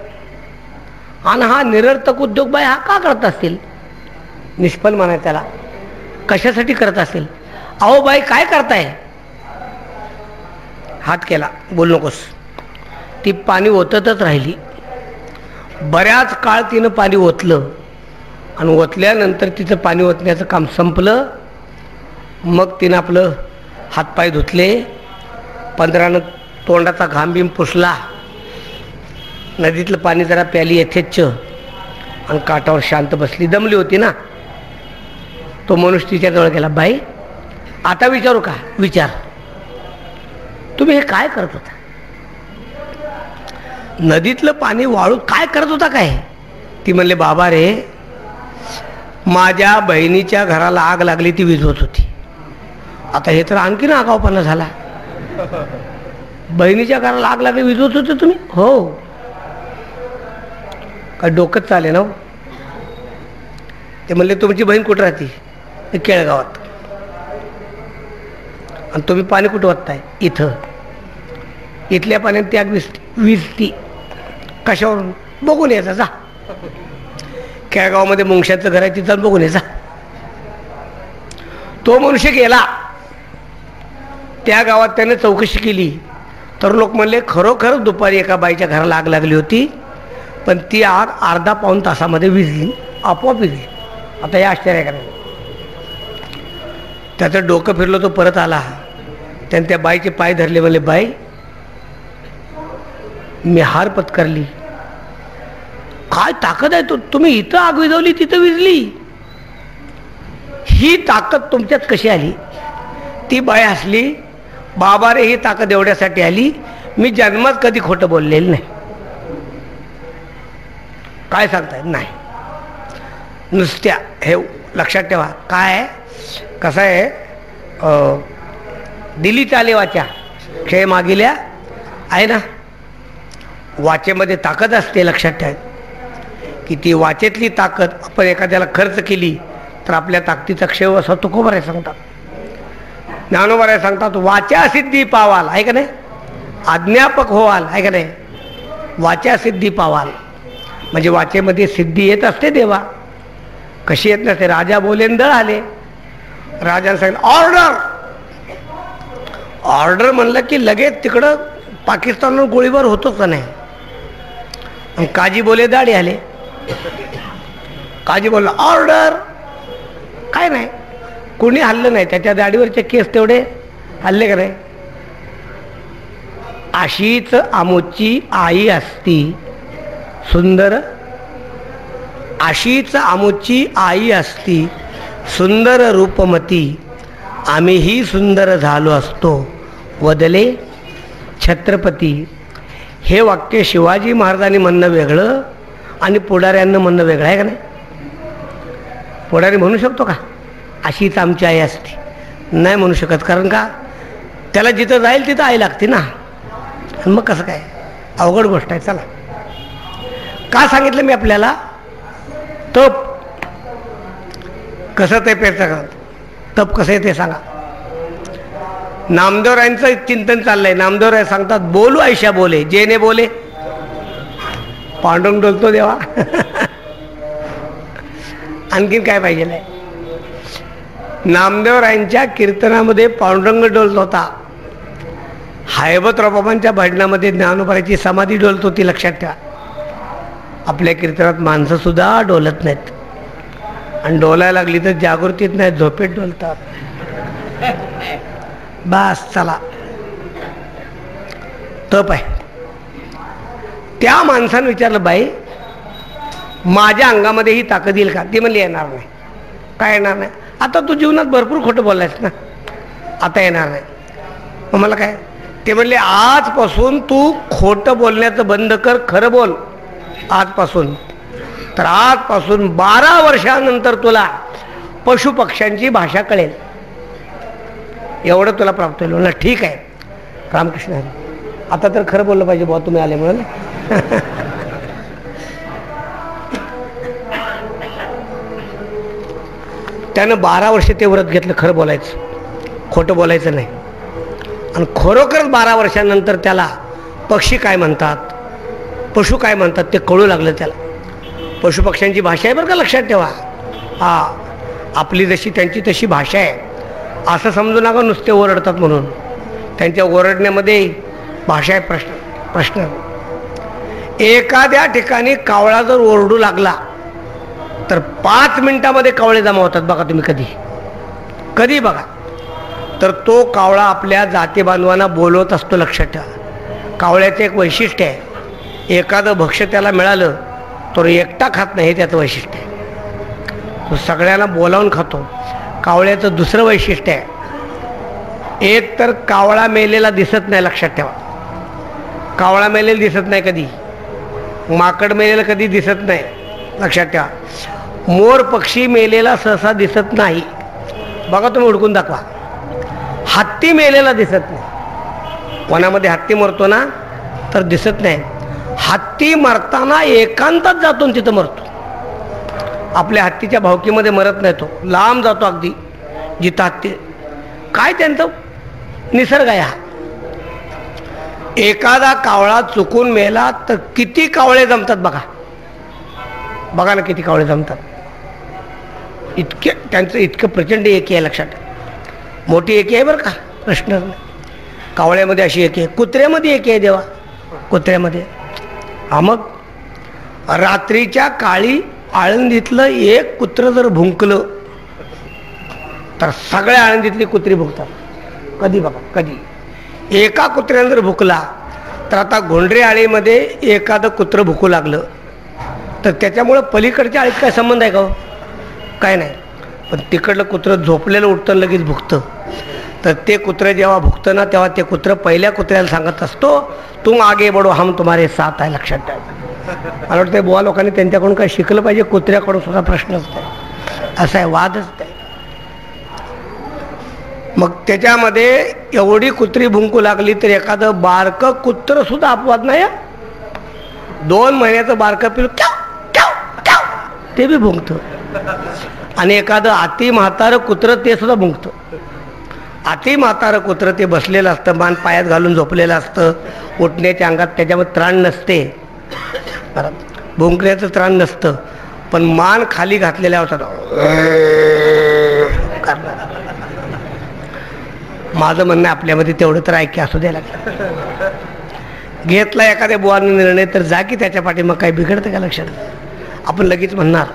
आणि हा निरर्थक उद्योग बाई हा का करत असतील. निष्फल म्हणाय त्याला, कशासाठी करत असेल. अहो बाई काय करताय, हात केला, बोल नकोस. ती पाणी ओततच राहिली. बऱ्याच काळ तिनं पाणी ओतलं आणि ओतल्यानंतर तिचं पाणी ओतण्याचं काम संपलं. मग तिनं आपलं हातपाय धुतले, 15 तोंडाचा घाम बिम पुसला, नदीतलं पाणी जरा प्याली यथेच्छ आणि काठावर शांत बसली. दमली होती ना. तो मनुष्य तिच्याजवळ गेला, बाई आता विचारू का. विचार, तुम्ही हे काय करत होता. नदीतलं पाणी वाळून काय करत होता काय. ती म्हणले, बाबा रे, माझ्या बहिणीच्या घराला आग लागली, ती विझवत होती. आता हे तर आणखीन आगाऊपणा झाला. बहिणीच्या घराला आग लागली, विझवत होते तुम्ही. हो, काय डोकंच चाले ना. ते म्हणले, तुमची बहीण कुठं राहते. केळगावात. आणि तुम्ही पाणी कुठं ओतताय. इथं. इथल्या पाण्यात ती आग विजती. कशावरून. बघून यायचा जा. केळगावमध्ये मुंगशाचं घर आहे, तिथं बघून यायचा. तो मनुष्य गेला. त्या गावात त्याने चौकशी केली तर लोक म्हणले, खरोखर दुपारी एका बाईच्या घराला आग लागली होती, पण ती आग अर्धा-पाऊण तासामध्ये विझली, आपोआप विझली. आता हे आश्चर्य करायचं. त्याचं डोकं फिरलं, तो परत आला. त्याने त्या बाईचे पाय धरले. म्हणले, बाई मी हार पत्करली. काय ताकद आहे. तुम्ही इथं आग विझवली, तिथं विझली. ही ताकद तुमच्यात कशी आली. ती बाई हसली. बाबा रे ही ताकद एवढ्यासाठी आली, मी जन्मात कधी खोटं बोललेलं नाही. काय सांगतायत नाही, नुसत्या हे लक्षात ठेवा. काय कसं आहे, दिली चाले वाचा क्षय मागिल्या आहे ना, वाचेमध्ये ताकद असते. लक्षात ठेवा की ती वाचेतली ताकद आपण एखाद्याला खर्च केली तर आपल्या ताकदीचा क्षय असा तुकोबराय सांगतात, ज्ञानोबराय सांगतात. वाचा सिद्धी पावाल आहे का नाही, अज्ञापक होवाल आहे का नाही, वाचा सिद्धी पावाल म्हणजे वाचेमध्ये सिद्धी येत असते देवा. कशी येत नसते. राजा बोले दळ आले, राजाने सांगितलं ऑर्डर. ऑर्डर म्हणलं की लगेच तिकडं पाकिस्तानवर गोळीबार होतोच का नाही. आणि काजी बोले दाढी आले, काजी बोलला ऑर्डर. काय नाही, कोणी हल्लं नाही, त्याच्या दाढीवरचे केस तेवढे हल्ले का नाही. अशीच आमोची आई असती सुंदर, अशीच आमोची आई असती सुंदर रूपमती, आम्हीही सुंदर झालो असतो वदले छत्रपती. हे वाक्य शिवाजी महाराजांनी म्हणणं वेगळं आणि पुढाऱ्यांना म्हणणं वेगळं आहे का नाही. पुढारी म्हणू शकतो का अशीच आमची आई असते, नाही म्हणू शकत. कारण का, त्याला जिथं जाईल तिथं आई लागते ना. आणि मग कसं काय, अवघड गोष्ट आहे. चला, का सांगितलं मी आपल्याला, तप कसं ते पेरचं, तप कसं आहे ते सांगा. नामदेवरायांचं चिंतन चाललंय. नामदेवराय सांगतात बोलू ऐशा बोले, जेने बोले पांडुरंग डोलतो देवा. आणखीन काय पाहिजे. नामदेवरायांच्या कीर्तनामध्ये पांडुरंग डोलत होता, हैबतराव बाबांच्या भजनामध्ये ज्ञानोबाची समाधी डोलत होती. लक्षात ठेवा, आपल्या कीर्तनात माणसं सुद्धा डोलत नाहीत, आणि डोलायला लागली तर जागृतीत नाही, झोपेत डोलतात. बस चला, तप आहे. त्या माणसानं विचारलं बाई माझ्या अंगामध्ये ही ताकद येईल का. ती म्हणली येणार नाही. काय येणार नाही, आता तू जीवनात भरपूर खोटं बोललायस ना, आता येणार नाही. मग मला काय, ते म्हणले आजपासून तू खोटं बोलण्याचं बंद कर, खरं बोल आजपासून. तर आजपासून 12 वर्षानंतर तुला पशुपक्ष्यांची भाषा कळेल, एवढं तुला प्राप्त होईल. म्हणलं ठीक आहे रामकृष्ण हरी, आता तर खरं बोललं पाहिजे बुवा तुम्ही आले म्हणून. त्यानं 12 वर्ष ते व्रत घेतलं, खरं बोलायचं, खोटं बोलायचं नाही. आणि खरोखरच 12 वर्षानंतर त्याला पक्षी काय म्हणतात, पशु काय म्हणतात ते कळू लागलं त्याला. पशुपक्ष्यांची भाषा आहे बरं का, लक्षात ठेवा. आपली जशी त्यांची तशी भाषा आहे, असं समजू नका नुसते ओरडतात म्हणून. त्यांच्या ओरडण्यामध्ये भाषा आहे. प्रश्न एखाद्या ठिकाणी कावळा जर ओरडू लागला तर 5 मिनिटामध्ये कावळे जमा होतात. बघा तुम्ही कधी बघा. तर तो कावळा आपल्या जाती बांधवांना बोलवत असतो. लक्षात ठेवा, कावळ्याचं एक वैशिष्ट्य आहे, एखादं भक्ष्य त्याला मिळालं तर एकटा खात नाही, हे त्याचं वैशिष्ट्य आहे. तो सगळ्यांना बोलावून खातो. कावळ्याचं दुसरं वैशिष्ट्य आहे, एक तर कावळा मेलेला दिसत नाही. लक्षात ठेवा, कावळा मेलेला दिसत नाही कधी, माकड मेलेला कधी दिसत नाही. लक्षात ठेवा, मोर पक्षी मेलेला सहसा दिसत नाही. बघा तुम्ही हुडकून दाखवा. हत्ती मेलेला दिसत नाही. वनामध्ये हत्ती मरतो ना तर दिसत नाही. हत्ती मरताना एकांतात जातो आणि तिथं मरतो. आपल्या हत्तीच्या भावकीमध्ये मरत नाही, तो लांब जातो अगदी जिथं हत्ती. काय त्यांचं निसर्ग आहे हा. एखादा कावळा चुकून मेला तर किती कावळे जमतात बघा ना, किती कावळे जमतात. इतके त्यांचं इतकं प्रचंड एकी आहे. लक्षात, मोठी एकी आहे बरं का, प्रश्न नाही. कावळ्यामध्ये अशी एकी आहे, कुत्र्यामध्ये एकी आहे देवा, कुत्र्यामध्ये. मग रात्रीच्या काळी आळंदीतलं एक कुत्रं जर भुंकलं तर सगळ्या आळंदीतली कुत्री भुंकतात. कधी बघा, कधी एका कुत्र्यानं जर भुकला तर आता घोंडरे आळीमध्ये एखादं कुत्रं भुकू लागलं तर त्याच्यामुळं पलीकडच्या आळीत काय संबंध आहे का हो? काय नाही. पण तिकडलं कुत्रं झोपलेलं उठतं लगेच भुकतं. तर ते कुत्रं जेव्हा भुकतं ना तेव्हा ते कुत्रं पहिल्या कुत्र्याला सांगत असतो, तुम आगे बढो हम तुम्हारे साथ आहे. लक्षात ठेवा. मला वाटतं बुवा लोकांनी त्यांच्याकडून काय शिकलं पाहिजे. कुत्र्याकडून सुद्धा प्रश्नच नाही, असा आहे, वादच नाही. मग त्याच्यामध्ये एवढी कुत्री भुंकू लागली तर एखादं बारकं कुत्रं सुद्धा अपवाद नाही. 2 महिन्याचं बारकं पिलू ते बी भुंकतं. आणि एखादं अति म्हातारं कुत्रं ते सुद्धा भुंकतं. अति म्हातारं कुत्रं ते बसलेलं असतं, मान पायात घालून झोपलेलं असतं, उठण्याच्या अंगात त्याच्यामध्ये त्राण नसते, भुंकण्याचं त्राण नसतं, पण मान खाली घातलेल्या होतात. माझं म्हणणं आपल्यामध्ये तेवढं तर ऐक्य असू द्यायला लागलं. घेतला एखाद्या बुवाने निर्णय तर जा की त्याच्या पाठी, मग काही बिघडतं का? लक्षात आपण लगेच म्हणणार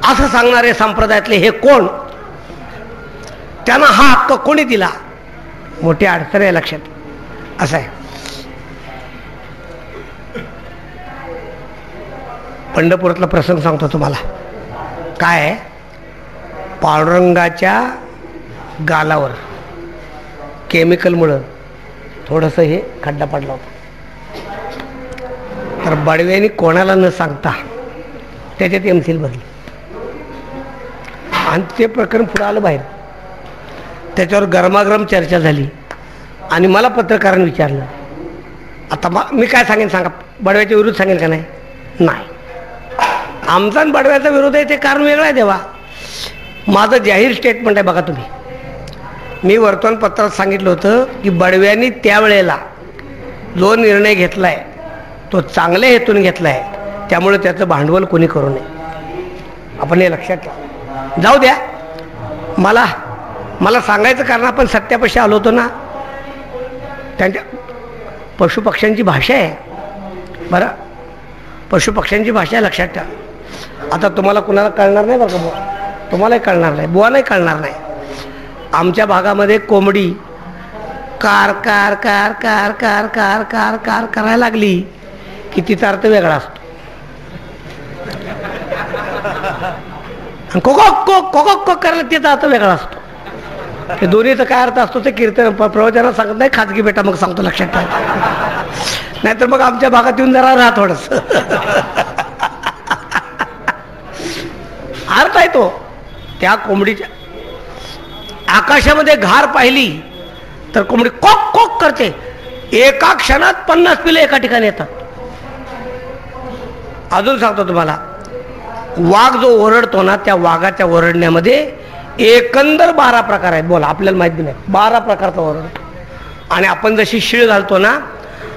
असं सांगणारे संप्रदायातले हे कोण, त्यांना हा हक्क कोणी दिला? मोठी अडचण आहे. लक्षात असं आहे. पंढरपुरातला प्रसंग सांगतो तुम्हाला. काय आहे, पांडुरंगाच्या गालावर केमिकलमुळं थोडंसं हे खड्डा पडला होता. तर बडव्याने कोणाला न सांगता त्याच्यात एमसील भरली आणि ते प्रकरण पुढं आलं बाहेर. त्याच्यावर गरमागरम चर्चा झाली आणि मला पत्रकारांनी विचारलं, आता मी काय सांगेन सांगा, बडव्याच्या विरुद्ध सांगेन का? नाही. आमचा आणि बडव्याचा विरोध आहे ते कारण वेगळं आहे. देवा, माझं जाहीर स्टेटमेंट आहे बघा तुम्ही. मी वर्तमानपत्रात सांगितलं होतं की बडव्यांनी त्यावेळेला जो निर्णय घेतला आहे तो चांगल्या हेतून घेतला आहे, त्यामुळे त्याचं भांडवल कोणी करू नये. आपण हे लक्षात ठेवा. जाऊ द्या, मला सांगायचं कारण आपण सत्यापाशी आलो होतो ना. त्यांच्या पशुपक्ष्यांची भाषा आहे बरं, पशुपक्ष्यांची भाषा आहे, लक्षात ठेवा. आता तुम्हाला कुणाला कळणार नाही बरं का बुवा, तुम्हालाही कळणार नाही, बुवालाही कळणार नाही. आमच्या भागामध्ये कोंबडी car car car car car car car car करायला लागली की तिचा अर्थ वेगळा असतो. कोकोक कोक कोकोक कोक करायला तिचा अर्थ वेगळा असतो. ते दोन्हीचा काय अर्थ असतो ते कीर्तन प्रवचनात सांगत नाही, खाजगी बेटा मग सांगतो, लक्षात ठेवा. नाहीतर मग आमच्या भागात येऊन जरा राहा थोडस. अर्थ आहे तो. त्या कोंबडीच्या आकाशामध्ये घार पाहिली तर कोंबडी कोक कोक करते. एका क्षणात 50 पिलं एका ठिकाणी येतात. अजून सांगतो तुम्हाला, वाघ जो ओरडतो ना, त्या वाघाच्या ओरडण्यामध्ये एकंदर 12 प्रकार आहेत. बोला, आपल्याला माहिती नाही, 12 प्रकारचा ओरडतो. आणि आपण जशी शीळ घालतो ना,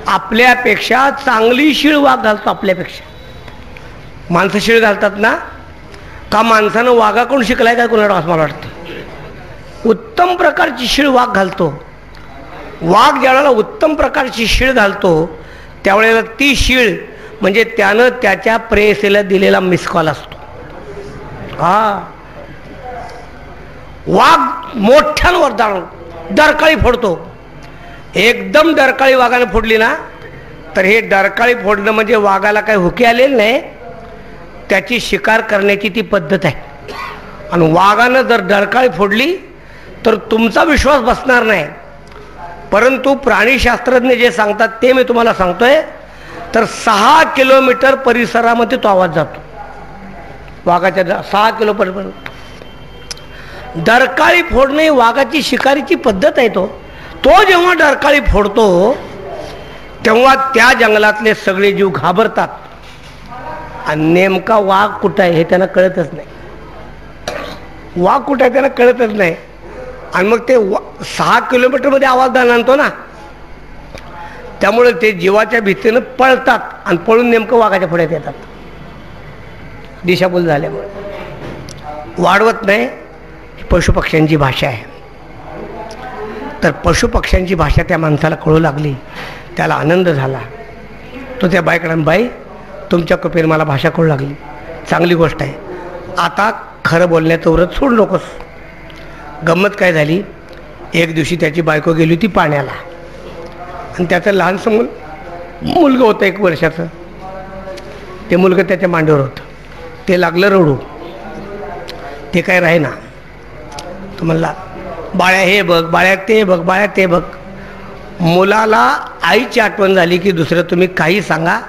आपल्यापेक्षा चांगली शीळ वाघ घालतो. आपल्यापेक्षा माणसं शीळ घालतात ना, का माणसानं वाघाकडून शिकलाय काय कुणाला असं मला वाटतं. उत्तम प्रकारची शीळ वाघ घालतो. वाघ ज्यावेळेला उत्तम प्रकारची शीळ घालतो त्यावेळेला ती शीळ म्हणजे त्यानं त्याच्या प्रेयसीला दिलेला मिस कॉल असतो. हा, वाघ मोठ्यांवर डरकाळी फोडतो. एकदम डरकाळी वाघाने फोडली ना, तर हे डरकाळी फोडणं म्हणजे वाघाला काही हुकी आलेलं नाही, त्याची शिकार करण्याची ती पद्धत आहे. आणि वाघानं जर डरकाळी फोडली तर तुमचा विश्वास बसणार नाही. परंतु प्राणीशास्त्रज्ञ जे सांगतात ते मी तुम्हाला सांगतोय, तर 6 किलोमीटर परिसरामध्ये तो आवाज जातो वाघाच्या. 6 किलोमीटर डरकाळी फोडणे वाघाची शिकारीची पद्धत आहे. तो जेव्हा डरकाळी फोडतो तेव्हा त्या जंगलातले सगळे जीव घाबरतात आणि नेमका वाघ कुठं आहे हे त्यांना कळतच नाही. वाघ कुठं आहे त्यांना कळतच नाही. आणि मग ते 6 किलोमीटरमध्ये आवाज आणतो ना, त्यामुळे ते जीवाच्या भीतीनं पळतात आणि पळून नेमकं वाघाच्या पुढ्यात येतात. दिशाभूल झाल्यामुळे वाढवत नाही. पशुपक्ष्यांची भाषा आहे. तर पशुपक्ष्यांची भाषा त्या माणसाला कळू लागली, त्याला आनंद झाला. तो त्या बाईकडे, बाई तुमच्या कृपेने मला भाषा कळू लागली, चांगली गोष्ट आहे, आता खरं बोलण्याचं व्रत सोड नकोस. गंमत काय झाली, एक दिवशी त्याची बायको गेली होती पाण्याला आणि त्याचं लहानसं मुलगं होतं 1 वर्षाचं. ते मुलगं त्याच्या मांडीवर होतं. ते लागलं रडू. ते काय राहे ना, तो म्हणला बाळ्या हे बघ, बाळ्या ते बघ, बाळ्या ते बघ. मुलाला आईची आठवण झाली की दुसरं तुम्ही काही सांगा,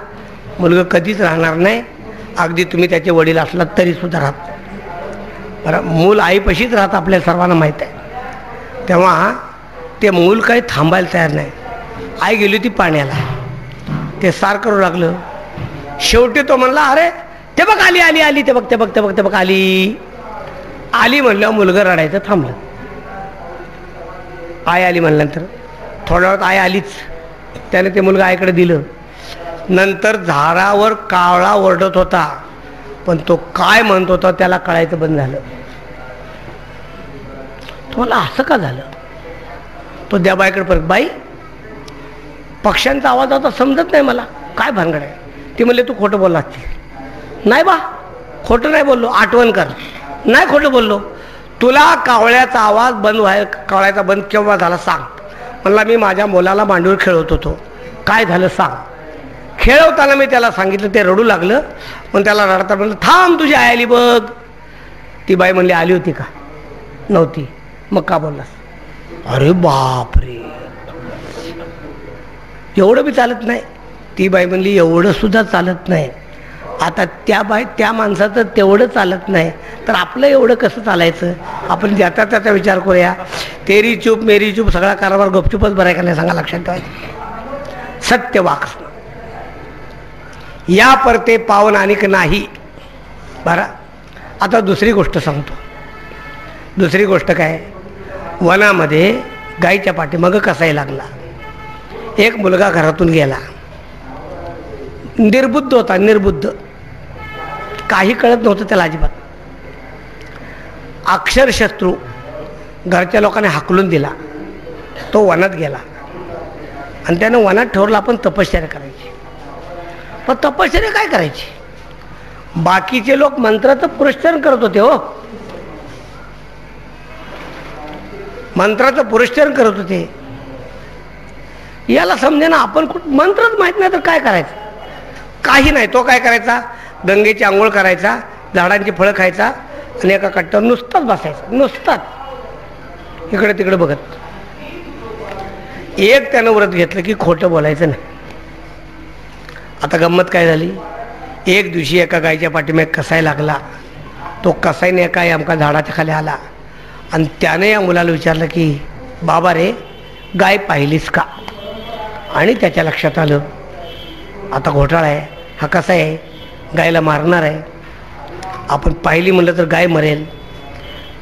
मुलगा कधीच राहणार नाही. अगदी तुम्ही त्याचे वडील असलात तरीसुद्धा राहत. बरं, मूल आईपाशीच राहत आपल्या सर्वांना माहीत आहे. तेव्हा ते मूल काही थांबायला तयार नाही. आई गेली होती पाण्याला, ते सार करू लागलं. शेवटी तो म्हणला, अरे ते बघ आली आली आली, ते बघ ते बघ ते बघ ते बघ आली आली म्हणलं. मुलगा रडायचं थांबलं. आई आली म्हणल्यानंतर थोड्या वेळात आई आलीच. त्याने ते मुलगा आईकडे दिलं. नंतर झाडावर कावळा ओरडत होता, पण तो काय म्हणत होता त्याला कळायचं बंद झालं. तो मला असं का झालं. तो त्या बाईकडे परत, बाई पक्ष्यांचा आवाज आता समजत नाही मला, काय भानगड आहे. ती म्हणले तू खोटं बोलला असतील. नाही बा, खोटं नाही बोललो, आठवण कर. नाही खोटं बोललो. तुला कावळ्याचा आवाज बंद कावळ्याचा बंद केव्हा झाला सांग. म्हणला मी माझ्या मुलाला मांडीवर खेळवत होतो. काय झालं सांग. खेळवताना मी त्याला सांगितलं, ते रडू लागलं. पण त्याला रडता म्हणलं थांब तुझी आई आली बघ. ती बाई म्हणली आली होती का. नव्हती. मग का बोललास. अरे बापरे, एवढं बी चालत नाही. ती बाई म्हणली एवढं सुद्धा चालत नाही. आता त्या माणसाचं तेवढं चालत नाही तर आपलं एवढं कसं चालायचं. आपण ज्याचा त्याचा विचार करूया. तेरी चूप मेरी चूप सगळा कारभार गपचूपच बराय का नाही सांगा. लक्षात ठेवायचं. सत्य वाक या परते पावन आणिक नाही. बरं, आता दुसरी गोष्ट सांगतो. दुसरी गोष्ट काय, वनामध्ये गाईच्या पाठीमागं कसाही लागला. एक मुलगा घरातून गेला. निर्बुद्ध होता, निर्बुद्ध, काही कळत नव्हतं त्याला अजिबात. अक्षरशत्रू घरच्या लोकांनी हाकलून दिला. तो वनात गेला आणि त्यानं वनात ठरवलं आपण तपश्चर्या करायची. पण तपश्चर्या काय करायची. बाकीचे लोक मंत्राचं पुरस्चरण करत होते. हो, मंत्राचं पुरस्चरण करत होते. याला समजे ना, आपण मंत्रच माहीत नाही तर काय करायचं. काही नाही. तो काय करायचा, गंगेची आंघोळ करायचा, झाडांची फळं खायचा आणि एका कट्ट्यावर नुसताच बसायचा. नुसताच इकडे तिकडे बघत. एक त्यानं व्रत घेतलं की खोटं बोलायचं नाही. आता गंमत काय झाली, एक दिवशी एका गायच्या पाठीमागे कसाय लागला. तो कसाईने एका आमका झाडाच्या खाली आला आणि त्याने या मुलाला विचारलं की बाबा रे, गाय पाहिलीस का. आणि त्याच्या लक्षात आलं आता घोटाळा आहे. हा कसा आहे, गायला मारणार आहे. आपण पाहिली म्हटलं तर गाय मरेल.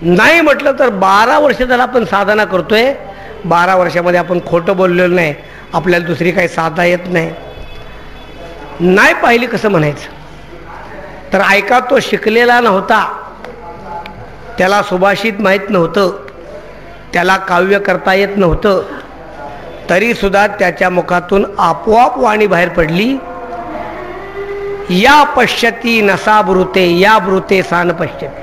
नाही म्हटलं तर 12 वर्ष झालं आपण साधना करतोय. 12 वर्षामध्ये आपण खोटं बोललेलं नाही. आपल्याला दुसरी काही साधना येत नाही. नाही पाहिली कसं म्हणायचं. तर ऐका, तो शिकलेला नव्हता, त्याला सुभाषित माहीत नव्हतं, त्याला काव्य करता येत नव्हतं. तरीसुद्धा त्याच्या मुखातून आपोआप वाणी बाहेर पडली. या पश्यती नसा ब्रूते, या ब्रूते सान पश्यती.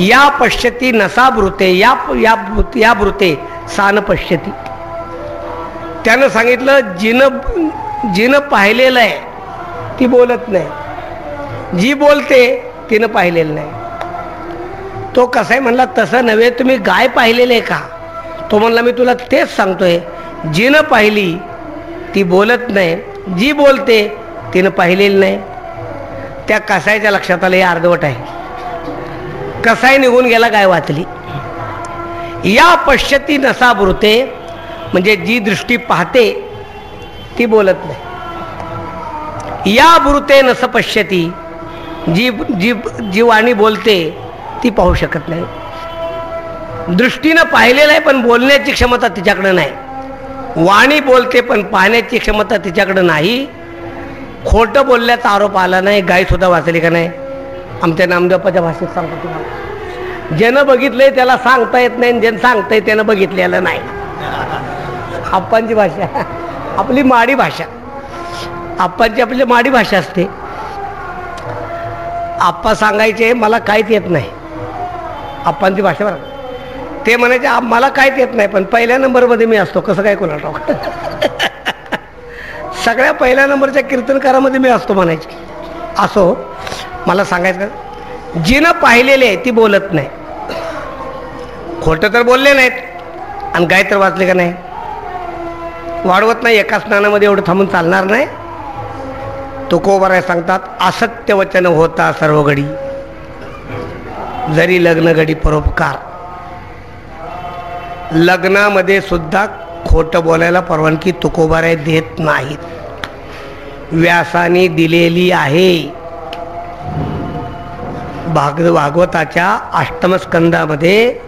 या पश्यती नसा ब्रूते, या ब्रूते सान पश्यती. त्यानं सांगितलं, जिनं पाहिलेलं आहे ती बोलत नाही, जी बोलते तिनं पाहिलेलं नाही. तो कसाय म्हणला, तसं नव्हे, तुम्ही गाय पाहिलेलं आहे का. तो म्हणला, मी तुला तेच सांगतोय, जिनं पाहिली ती बोलत नाही, जी बोलते तिनं पाहिलेलं नाही. त्या कसायच्या लक्षात आलं हे अर्धवट आहे. कसाय निघून गेला, गाय वाचली. या पश्यती नसा ब्रूते म्हणजे जी दृष्टी पाहते ती बोलत नाही. या ब्रूते नस पश्यती, जी वाणी बोलते ती पाहू शकत नाही. दृष्टीनं पाहिलेलं आहे पण बोलण्याची क्षमता तिच्याकडे नाही. वाणी बोलते पण पाहण्याची क्षमता तिच्याकडे नाही. खोटं बोलल्याचा आरोप आला नाही. गाय सुद्धा वाचली का नाही. आमच्या नामदेवाच्या भाषेत सांगतो तुम्हाला, ज्यानं बघितलंय त्याला सांगता येत नाही, ज्यानं सांगतंय त्यानं बघितलेलं नाही. आप्पांची भाषा, आपली माडी भाषा, आप्पांची आपली माडी भाषा असते. आप्पा सांगायचे मला काहीच येत नाही, आप्पांची भाषा बरं. ते म्हणायचे मला काहीच येत नाही, पण पहिल्या नंबरमध्ये मी असतो. कसं काय कोणाला ठाऊक. सगळ्या पहिल्या नंबरच्या कीर्तनकारामध्ये मी असतो म्हणायचे. असो, मला सांगायचं, जिनं पाहिलेले आहे ती बोलत नाही. खोटं तर बोलले नाहीत आणि गाय तर वाचले का नाही? वाढवत नाही. एका स्नानामध्ये एवढं थांबून चालणार नाही. तुकोबाराय सांगतात, असत्य वचन होता सर्व घडी, जरी लग्न घडी परोपकार. लग्नामध्ये सुद्धा खोटं बोलायला परवानगी तुकोबाराय देत नाहीत. व्यासाने दिलेली आहे. भागवताच्या अष्टमस्कंदामध्ये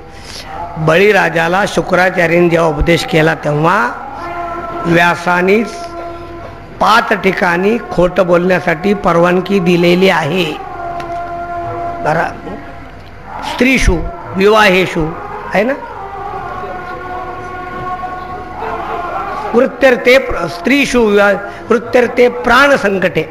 बळीराजाला शुक्राचार्यांनी जेव्हा उपदेश केला तेव्हा व्यासाने 5 ठिकाणी खोटं बोलण्यासाठी परवानगी दिलेली आहे. बरं, स्त्रीषु विवाहेषु आहे ना, वृत्त्यर्थे स्त्रीषु वृत्त्यर्थे प्राण संकटे.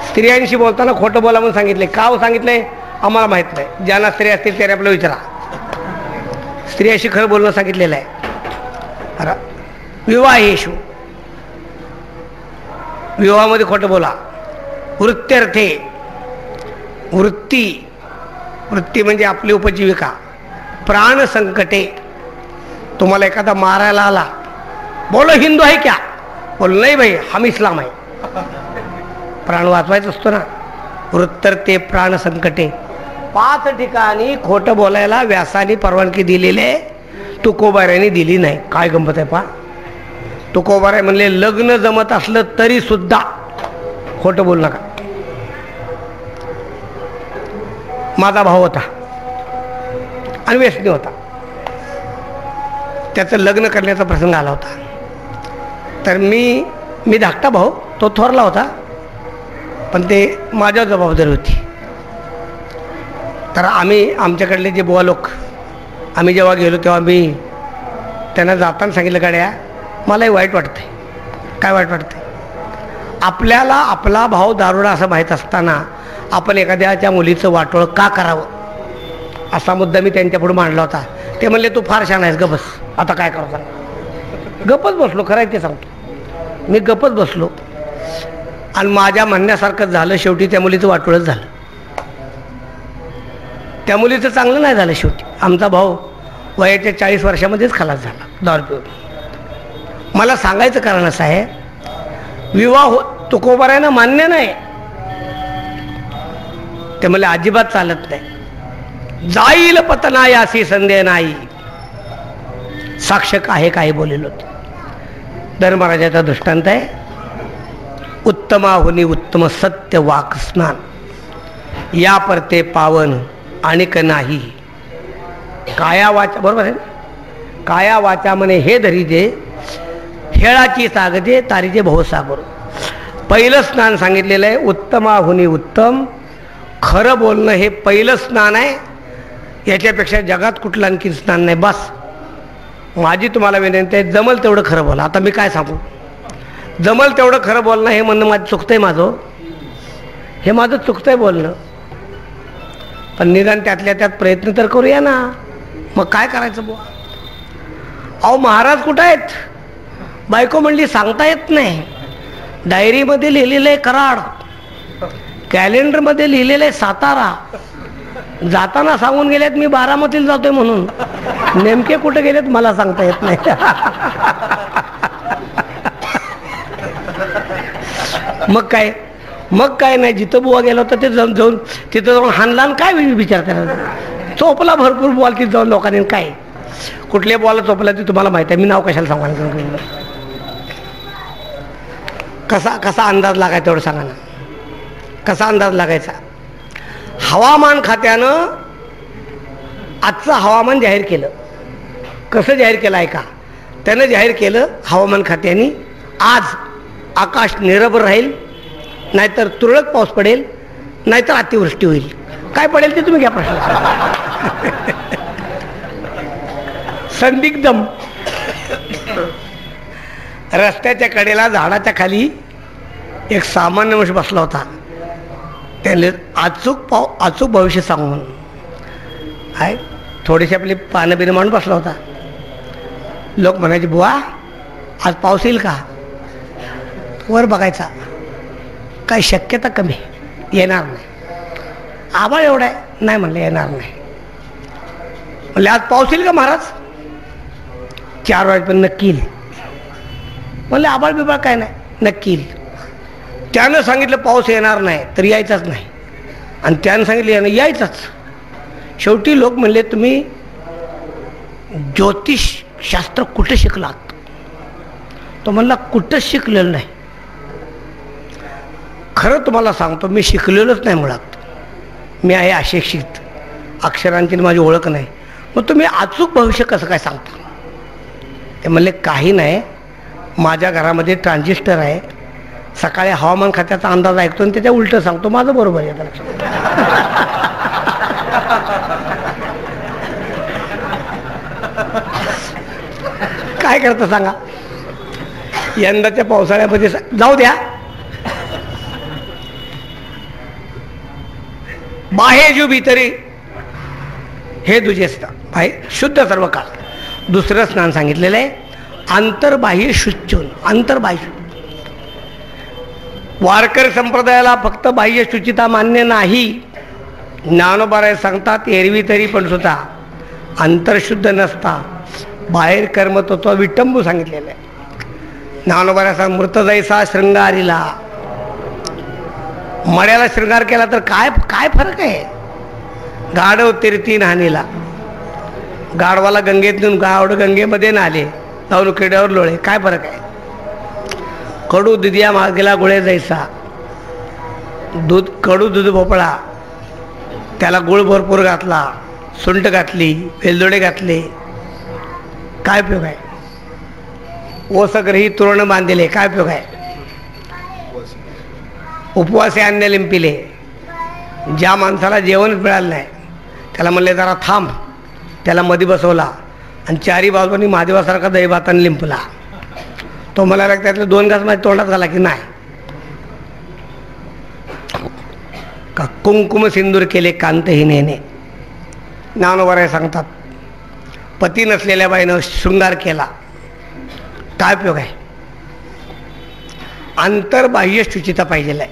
स्त्रियांशी बोलताना खोटं बोला म्हणून सांगितले. का सांगितले आम्हाला माहीत नाही. ज्यांना स्त्री असतील त्याने आपल्याला विचारा. स्त्रियाशी खरं बोलणं सांगितलेलं आहे. अरे विवाहेषु, विवाहामध्ये खोटं बोला. वृत्त्यर्थे, वृत्ती म्हणजे आपली उपजीविका. प्राण संकटे, तुम्हाला एखादा मारायला आला, बोलो हिंदू आहे क्या? बोल नाही भाई, हम इस्लाम आहे. प्राण वाचवायचा असतो ना. वृत्त्यर्थे प्राण संकटे. 5 ठिकाणी खोटं बोलायला व्यासाने परवानगी दिलेले, तुकोबारायांनी दिली नाही. काय गंमत आहे पहा. तुकोबाराय म्हणले लग्न जमत असलं तरी सुद्धा खोटं बोलू नका. माझा भाऊ होता आणि व्यसनी होता. त्याचं लग्न करण्याचा प्रसंग आला होता. तर मी धाकटा भाऊ, तो थोरला होता, पण ते माझ्या जबाबदारी होती. तर आमच्याकडले जे बुवा लोक, आम्ही जेव्हा गेलो तेव्हा मी त्यांना जाताना सांगितलं, गाड्या मलाही वाईट वाटतंय. काय वाईट वाटतंय? आपल्याला आपला भाऊ दारुडा असं माहीत असताना आपण एखाद्याच्या मुलीचं वाटोळं का करावं, असा मुद्दा मी त्यांच्यापुढे मांडला होता. ते म्हणले तू फार छान आहेस, गपस. आता काय करू सांग. गपच बसलो. खरं आहे ते सांगतो. मी गपच बसलो आणि माझ्या म्हणण्यासारखंच झालं. शेवटी त्या मुलीचं वाटोळंच झालं. त्या मुलीचं चांगलं नाही झालं. शेवटी आमचा भाऊ वयाच्या 40 वर्षामध्येच खलास झाला दारू पिऊन. मला सांगायचं कारण असं आहे, विवाह तुकोबारायांना मान्य नाही. ते मला अजिबात चालत नाही. जाईल पतनायासी संदेह नाही, साक्ष आहे काही बोलेलो. धर्मराजाचा दृष्टांत आहे. उत्तमाहुनी उत्तम सत्य वाक स्नान, या परते पावन आणिक नाही. काया वाचा, बरोबर आहे. काया वाचा म्हणे हे धरीजे, खेळाची सागते तारीचे भवसागर. पहिलं स्नान सांगितलेलं आहे. उत्तमाहुनी उत्तम, खरं बोलणं हे पहिलं स्नान आहे. याच्यापेक्षा जगात कुठलं आणखी स्नान नाही. बस माझी तुम्हाला विनंती आहे, जमल तेवढं खरं बोला. आता मी काय सांगू, जमल तेवढं खरं बोलणं हे म्हणणं माझं चुकतंय. हे माझं चुकतंय बोलणं. पण निदान त्यातल्या त्यात प्रयत्न तर करूया ना. मग काय करायचं बुवा. अहो महाराज कुठं आहेत? बायको म्हणली सांगता येत नाही. डायरीमध्ये लिहिलेलं आहे कराड, कॅलेंडरमध्ये लिहिलेलं आहे सातारा. जाताना सांगून गेलेत मी बारामतीला जातोय म्हणून. नेमके कुठे गेलेत मला सांगता येत नाही. मग काय नाही. जिथं बुवा गेला होता ते जाऊन तिथं जाऊन हानलान काय विचार करायचा. चोपला भरपूर बॉल तिथं जाऊन लोकांनी. काय कुठल्या बॉलला चोपला ते तुम्हाला माहिती आहे. मी नाव कशाला सांगा. कसा अंदाज लागायचा तेवढं सांगा ना. कसा अंदाज लागायचा. हवामान खात्यानं आजचं हवामान जाहीर केलं. कसं जाहीर केलं आहे का? त्यानं जाहीर केलं हवामान खात्याने, आज आकाश निरभ्र राहील, नाहीतर तुरळक पाऊस पडेल, नाहीतर अतिवृष्टी होईल. काय पडेल ते तुम्ही घ्या प्रश्न. संदिग्धम. रस्त्याच्या कडेला झाडाच्या खाली एक सामान्य माणूस बसला होता. त्याने अचूक भविष्य सांगून आहे. थोडीशी आपली पानं बिनं मांडून बसला होता. लोक म्हणायचे बुवा आज पाऊस येईल का? वर बघायचा, काही शक्यता कमी, येणार नाही. आभाळ एवढा आहे, नाही म्हणलं येणार नाही. म्हणले आज पाऊस येईल का महाराज? 4 वाजेपर्यंत नक्की येईल. म्हणले आबाळ बिबाळ काय नाही, नक्की येईल. त्यानं सांगितलं पाऊस येणार नाही तर यायचाच नाही, आणि त्यानं सांगितलं यानं यायचाच. शेवटी लोक म्हणले तुम्ही ज्योतिषशास्त्र कुठं शिकलात? तो म्हणला कुठंच शिकलेलं नाही. खरं तुम्हाला सांगतो मी शिकलेलोच नाही मुळात, मी आहे अशिक्षित, अक्षरांची माझी ओळख नाही. मग तुम्ही अचूक भविष्य कसं काय सांगता? ते म्हणले काही नाही, माझ्या घरामध्ये ट्रान्झिस्टर आहे, सकाळी हवामान खात्याचा अंदाज ऐकतो आणि त्याच्या उलटं सांगतो, माझं बरोबर आहे. लक्षात काय करतं सांगा? यंदाच्या पावसाळ्यामध्ये जाऊ द्या, बाहे जो भीतरी हे दुजे स्नान, बाहेर शुद्ध सर्व काळ. दुसरं स्नान सांगितलेलं आहे आंतरबाह्य शुचून. आंतरबाह्य वारकरी संप्रदायाला फक्त बाह्य शुचिता मान्य नाही. ज्ञानोबाराय सांगतात एरवी तरी पण सुद्धा अंतरशुद्ध नसता बाहेर कर्मतत्व विटंबू सांगितलेलं आहे. ज्ञानोबाराय सांग मृत जैसा शृंगारीला, मड्याला शृंगार केला तर काय काय फरक आहे? गाढव तीर्थी नाहणीला, गाढवाला गंगेत नेऊन गाढ गंगेमध्ये नाले, जाऊन किड्यावर लोळे, काय फरक आहे? कडू दुधिया मागेला गुळे जैसा, दूध कडू दूध भोपळा, त्याला गुळ भरपूर घातला, सुंठ घातली, वेलदोडे घातले, काय उपयोग आहे? ओसग्रही तोरण बांधिले, काय उपयोग आहे? उपवासे अन्य लिंपिले. ज्या माणसाला जेवण मिळालं नाही त्याला म्हणले जरा थांब, त्याला मध्ये बसवला आणि चारी बाजूनी महादेवासारखा दहीभाताने लिंपला. तो मला लागतं त्यातले 2 घास माझ्या तोंडात घाला की नाही. का कुंकुम सिंदूर केले कांतहीनेने. ज्ञानोबाराय सांगतात पती नसलेल्या बाईनं शृंगार केला, काय उपयोग आहे? आंतरबाह्य शुचिता पाहिजे आहे.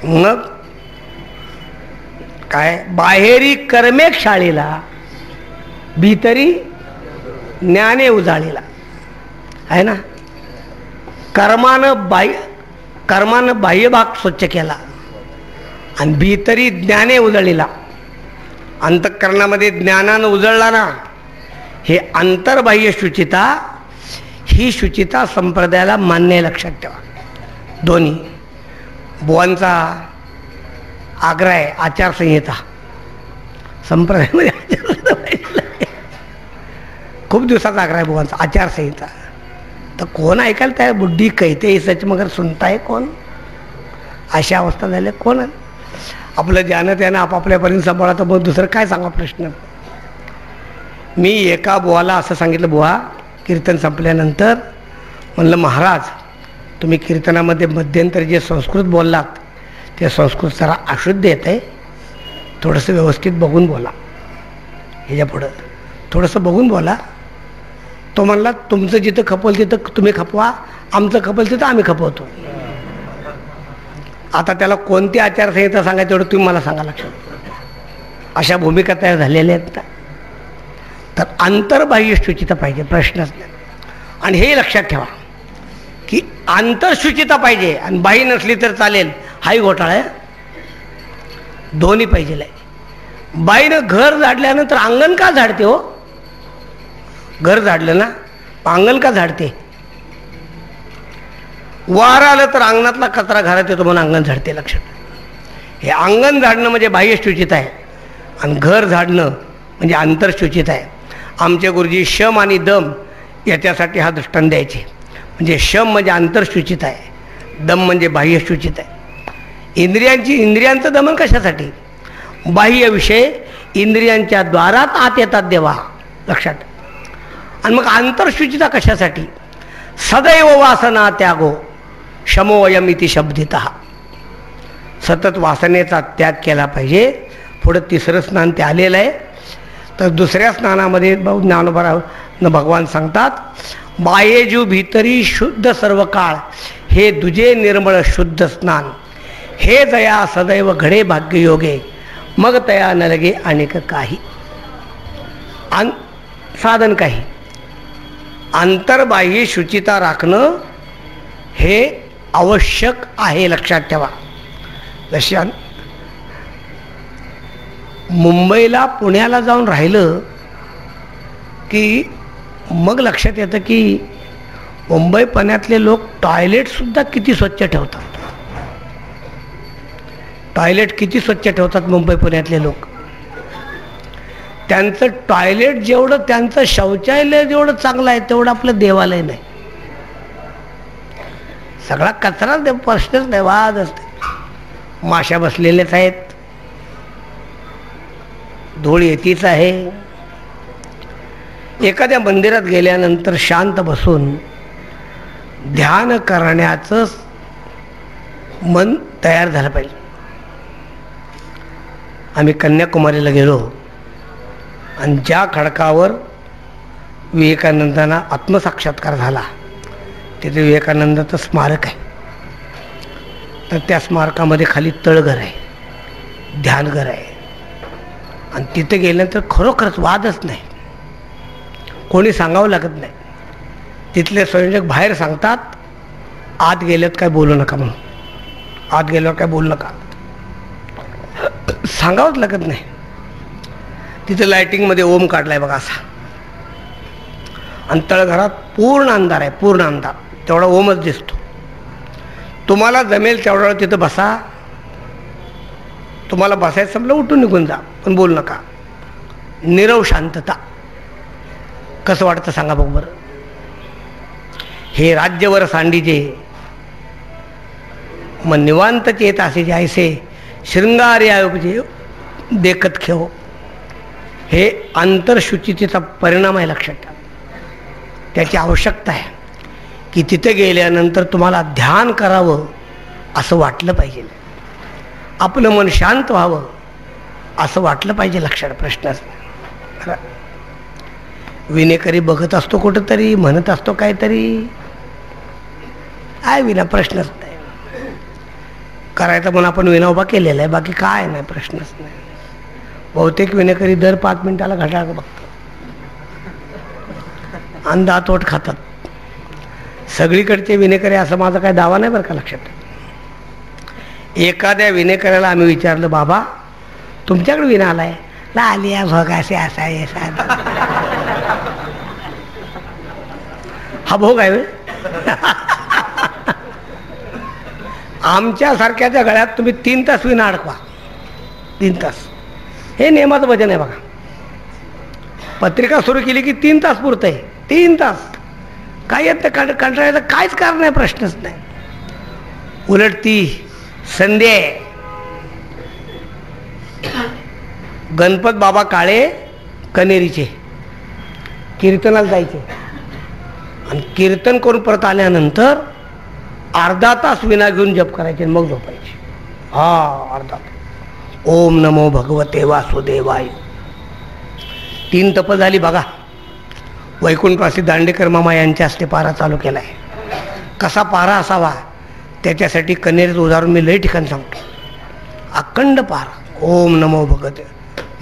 मग काय? बाहेरी कर्मेक शाळेला, भीतरी ज्ञाने उजाळीला, आहे ना. कर्मानं बाह्य भाग स्वच्छ केला आणि भीतरी ज्ञाने उजळीला. अंतःकरणामध्ये ज्ञानानं उजळला ना, हे आंतरबाह्य शुचिता, ही शुचिता संप्रदायाला मान्य आहे, लक्षात ठेवा. दोन्ही बुवांचा आग्रह आहे आचारसंहिता संप्रदायामध्ये, आचारसंहिता खूप दिवसाचा आग्रह आहे बुवांचा आचारसंहिता. तर कोण ऐकायला त्या बुड्ढी कहते सच मगर सुनता है कोण? अशा अवस्था झाल्या. कोण आपलं ज्यानं त्यानं आपापल्यापर्यंत सांभाळा, तर मग दुसरं काय सांगा प्रश्न. मी एका बुवाला असं सांगितलं, बुवा कीर्तन संपल्यानंतर म्हणलं महाराज तुम्ही कीर्तनामध्ये मध्यंतरी जे संस्कृत बोललात ते संस्कृत जरा अशुद्ध येत आहे, थोडंसं व्यवस्थित बघून बोला, ह्याच्या पुढं थोडंसं बघून बोला. तो म्हणला तुमचं जिथं खपल तिथं तुम्ही खपवा, आमचं खपल तिथं आम्ही खपवतो. आता त्याला कोणती आचारसंहिता सांगायचं तेवढं तुम्ही मला सांगा. लक्षात अशा भूमिका तयार झालेल्या आहेत. तर आंतरबाह्य शुचिता पाहिजे, प्रश्नच नाही. आणि हे लक्षात ठेवा की आंतरशुचिता पाहिजे आणि बाह्य नसली तर चालेल, हाही घोटाळा आहे. दोन्ही पाहिजे. बाईनं घर झाडल्यानंतर अंगण का झाडते हो? घर झाडलं ना, अंगण का झाडते? वार आलं तर अंगणातला कचरा घरात येतो म्हणून अंगण झाडते. लक्षात, हे अंगण झाडणं म्हणजे बाह्य शुचिता आहे आणि घर झाडणं म्हणजे आंतरशुचिता आहे. आमचे गुरुजी शम आणि दम याच्यासाठी हा दृष्टांत द्यायचे. म्हणजे शम म्हणजे आंतरशुचिता आहे, दम म्हणजे बाह्य शुचिता आहे. इंद्रियांचं दमन कशासाठी? बाह्य विषय इंद्रियांच्या द्वारात आत येतात देवा. लक्षात. आणि मग आंतरशुचिता कशासाठी? सदैव वासना त्यागो शमोवयम इति शब्दितः. सतत वासनेचा त्याग केला पाहिजे. पुढं तिसरं स्नान ते आलेलं आहे. तर दुसऱ्या स्नानामध्ये ज्ञानोबा भगवान सांगतात बाहेजू भीतरी शुद्ध सर्व काळ हे दुजे निर्मळ शुद्ध स्नान हे दया सदैव घडे भाग्ययोगे मग तया न लगे अनेक काही. साधन काही. आंतरबाह्य शुचिता राखणं हे आवश्यक आहे, लक्षात ठेवा. जशी मुंबईला पुण्याला जाऊन राहिलं की मग लक्षात येतं की मुंबई पुण्यातले लोक टॉयलेटसुद्धा किती स्वच्छ ठेवतात. टॉयलेट किती स्वच्छ ठेवतात मुंबई पुण्यातले लोक. त्यांचं टॉयलेट जेवढं, त्यांचं शौचालय जेवढं चांगलं आहे तेवढं आपलं देवालय नाही. सगळा कचरा प्रश्नच नाही, वाद असते. माशा बसलेल्याच आहेत, धूळ येतीच आहे. एखाद्या मंदिरात गेल्यानंतर शांत बसून ध्यान करण्याचं मन तयार झालं पाहिजे. आम्ही कन्याकुमारीला गेलो आणि ज्या खडकावर विवेकानंदांना आत्मसाक्षात्कार झाला तिथे विवेकानंदाचं स्मारक आहे. तर त्या स्मारकामध्ये खाली तळघर आहे, ध्यानघर आहे. आणि तिथे गेल्यानंतर खरोखरच वादच नाही, कोणी सांगावं लागत नाही. तिथले संयोजक बाहेर सांगतात, आत गेल्यात काय बोलू नका म्हणून, आत गेल्यावर काय बोलू नका, सांगावंच लागत नाही. तिथे लायटिंगमध्ये ओम काढलाय बघा असा. आणि तळघरात पूर्ण अंधार आहे, पूर्ण अंधार, तेवढा ओमच दिसतो. तुम्हाला जमेल तेवढा वेळ तिथं बसा. तुम्हाला बसायचं संपलं उठून निघून जा, पण बोलू नका. नीरव शांतता. कसं वाटतं सांगा बघ बरं. हे राज्यवर सांडीजे मग निवांत चेत असे जे ऐसे शृंगार आयोजे देखत खेव. हे आंतरशुचितेचा परिणाम आहे, लक्षात ठेवा. त्याची आवश्यकता आहे की तिथे गेल्यानंतर तुम्हाला ध्यान करावं असं वाटलं पाहिजे, आपलं मन शांत व्हावं असं वाटलं पाहिजे. लक्षात, प्रश्नच नाही. विनेकरी बघत असतो कुठंतरी, म्हणत असतो काहीतरी, काय विना प्रश्नच नाही. करायचा म्हणून आपण विना उभा केलेला आहे, बाकी काय नाही, प्रश्नच नाही. बहुतेक विनेकरी दर 5 मिनिटाला घड्याळ बघतात आणि दातोट खातात. सगळीकडचे विनेकरी असं माझा काय दावा नाही बरं का, लक्षात. एखाद्या विनेकऱ्याला आम्ही विचारलं, बाबा तुमच्याकडे विना आलाय? आलिया भोग असे असा हा भोग आहे. आमच्यासारख्याच्या गळ्यात तुम्ही 3 तास विना अडकवा, 3 तास. हे नियमाचं वचन आहे बघा. पत्रिका सुरू केली की 3 तास पुरतं आहे, 3 तास. काय येत कंटाळायचं काहीच कारण नाही, प्रश्नच नाही. उलट ती संधी आहे. गणपत बाबा काळे कनेरीचे कीर्तनाला जायचे आणि कीर्तन करून परत आल्यानंतर अर्धा तास विना घेऊन जप करायचे, मग झोपायचे. अर्धा तास. ओम नमो भगवते वासुदेवाय. 3 तप झाली बघा. वैकुंठवासी दांडेकर मामा यांच्या हस्ते पारा चालू केला आहे. कसा पारा असावा त्याच्यासाठी कनेरीचं उदाहरण मी लई ठिकाण सांगतो. अखंड पारा, ओम नमो भगवते,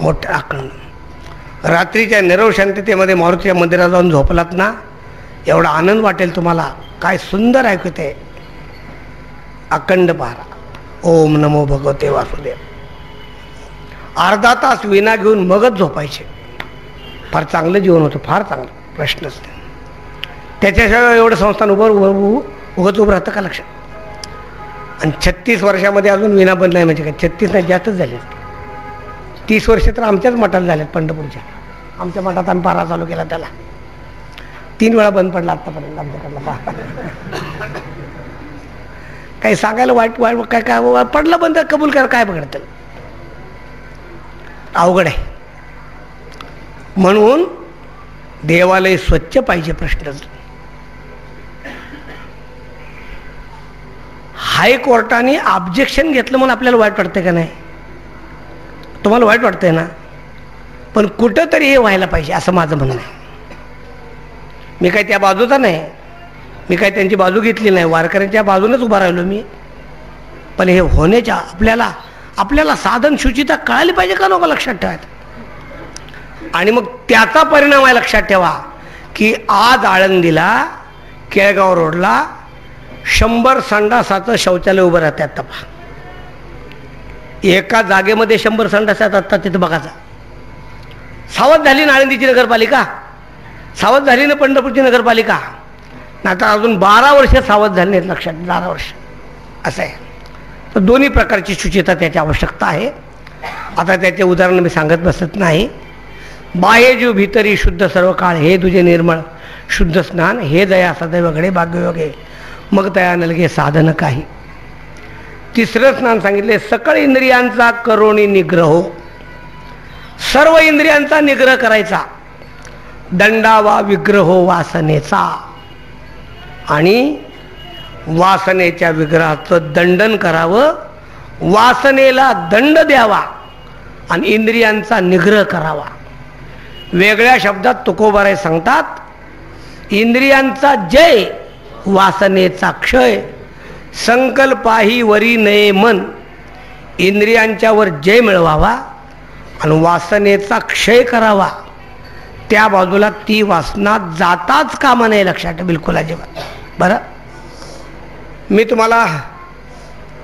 मोठ्या अखंड. रात्रीच्या नीरव शांततेमध्ये मारुतीच्या मंदिरात जाऊन झोपलात ना, एवढा आनंद वाटेल तुम्हाला. काय सुंदर ऐकते. अखंड पारा, ओम नमो भगवते वासुदेव. अर्धा तास विना घेऊन मगच झोपायचे. फार चांगलं जीवन होतं, फार चांगलं, प्रश्नच नाही. त्याच्याशिवाय एवढं संस्थान उगत उभं राहतं का, लक्षात. आणि 36 वर्षामध्ये अजून विना बंद नाही म्हणजे काय, 36 नाही जास्तच झाले. 30 वर्ष तर आमच्याच मठाला झालेत, पंढरपूरच्या. आमच्या मठात आम्ही पारा चालू केला, त्याला 3 वेळा बंद पडला आत्तापर्यंत आमच्याकडला. काही सांगायला वाईट काय काय पडलं बंद, कबूल करा, काय बघत अवघड आहे. म्हणून देवालय स्वच्छ पाहिजे, प्रश्नच. हायकोर्टाने ऑब्जेक्शन घेतलं म्हणून आपल्याला वाईट वाटतंय का नाही? तुम्हाला वाईट वाटतंय ना? पण कुठंतरी हे व्हायला पाहिजे असं माझं म्हणणं आहे. मी काय त्या बाजूचा नाही, मी काय त्यांची बाजू घेतली नाही, वारकऱ्यांच्या बाजूनच उभा राहिलो मी. पण हे होण्याच्या आपल्याला साधन शुचिता कळाली पाहिजे का नको, लक्षात ठेवायचं. आणि मग त्याचा परिणाम आहे लक्षात ठेवा की आज आळंदीला केळगाव रोडला 100 संडासाचं शौचालय उभं राहतात. तपा एका जागेमध्ये 100 संडास आता तिथं बघायचा. सावध झाली ना आळंदीची नगरपालिका, सावध झाली ना पंढरपूरची नगरपालिका. आता अजून 12 वर्ष सावध झाली नाहीत. लक्षात 12 वर्ष असं आहे. तर दोन्ही प्रकारची शुचिता त्याची आवश्यकता आहे. आता त्याचे उदाहरण मी सांगत बसत नाही. बाह्य जीव भीतरी शुद्ध सर्व काळ, हे तुझे निर्मळ शुद्ध स्नान, हे दया सदैव घडे भाग्ययोगे, मग दया नलगे साधन काही. तिसरं स्नान सांगितले सकळ इंद्रियांचा करोणी निग्रह. सर्व इंद्रियांचा निग्रह करायचा. दंडावा विग्रहो वासनेचा, आणि वासनेच्या विग्रहाचं दंडन करावं, वासनेला दंड द्यावा आणि इंद्रियांचा निग्रह करावा. वेगळ्या शब्दात तुकोबाराय सांगतात, इंद्रियांचा जय, वासनेचा क्षय. संकल्पाही वरी नये मन, इंद्रियांच्यावर जय मिळवावा आणि वासनेचा क्षय करावा. त्या बाजूला ती वासना जाताच कामा नाही. लक्षात बिलकुल अजिबात. बरं, मी तुम्हाला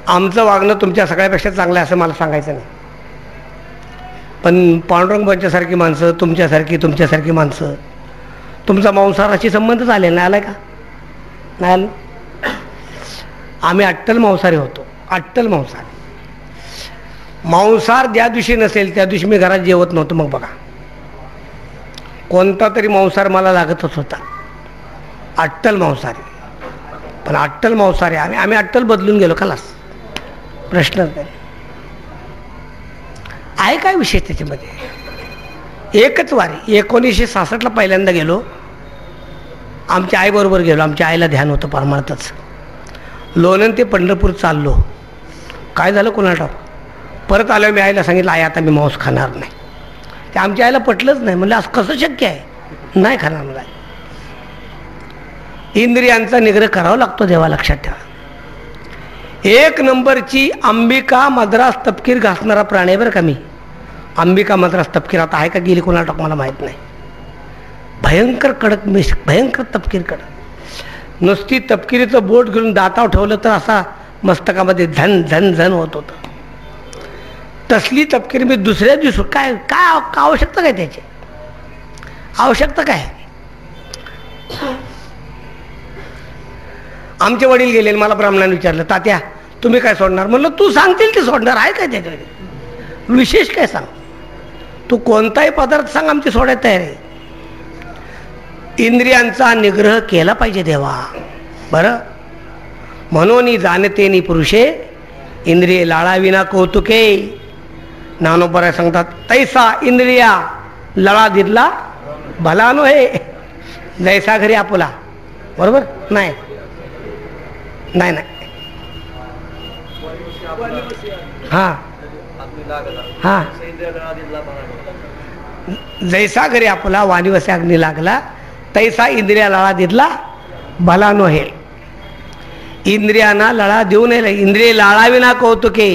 आमचं वागणं तुमच्या सगळ्यापेक्षा चांगलं आहे असं मला सांगायचं नाही. पण पांडुरंग पंचासारखी माणसं, तुमच्यासारखी माणसं, तुमचा मांसाहाराशी संबंध आले नाही आलाय का? नाही आलं. आम्ही अट्टल मांसाहारी होतो. अट्टल मांसाहारी. मांसाहार ज्या दिवशी नसेल त्या दिवशी मी घरात जेवत नव्हतो. मग बघा, कोणता तरी मांसाहार मला लागतच होता. अट्टल मांसाहारी. पण अट्टल मांसाहारी आम्ही अट्टल बदलून गेलो. खलास, प्रश्नच नाही. आहे काय विशेष त्याच्यामध्ये? एकच वारी 1966ला पहिल्यांदा गेलो. आमच्या आईबरोबर गेलो. आमच्या आईला ध्यान होतं परमार्थच. लोणंद ते पंढरपूर चाललो. काय झालं कोणाला ठाऊक. परत आलो. मी आईला सांगितलं, आई आता मी मांस खाणार नाही. ते आमच्या आईला पटलंच नाही. म्हणलं असं कसं शक्य आहे? नाही खाणार मला. इंद्रियांचा निग्रह करावा लागतो देवा. लक्षात ठेवा. 1 नंबरची अंबिका मद्रास तपकीर घासणारा प्राणी आहे बरं का मी. अंबिका मद्रास तपकीर आता आहे का गेली कोणाला ठाऊक मला माहीत नाही. भयंकर कडक मिश, भयंकर तपकीर कडक. नुसती तपकिरीचं बोट घेऊन दातावर ठेवलं तर असा मस्तकामध्ये झन झन झन होत होतं. तसली तपकीर मी दुसऱ्या दिवशी काय काय आवश्यकता काय त्याची? आवश्यकता काय? आमचे वडील गेले. मला ब्राह्मणाने विचारलं, तात्या तुम्ही काय सोडणार? म्हणलं तू सांगतील ते सोडणार. आहे काय त्याच्याकडे विशेष? काय सांग तू, कोणताही पदार्थ सांग, आमची सोडायला तयार आहे. इंद्रियांचा निग्रह केला पाहिजे देवा. बरं, म्हणून जाणते नि पुरुषे इंद्रिय लाळाविना कौतुके. ज्ञानोबराय सांगतात, तैसा इंद्रिया लळा दिदला भला नो हे, जैसा घरी आपुला. बरोबर? नाही नाही नाही. हां हां, जैसा घरी आपुला वाणीवसे अग्नी लागला, तैसा इंद्रिया लळा दिदला भला नो हे. इंद्रियांना लळा देऊ नये. इंद्रिय लाळाविना कौतुके.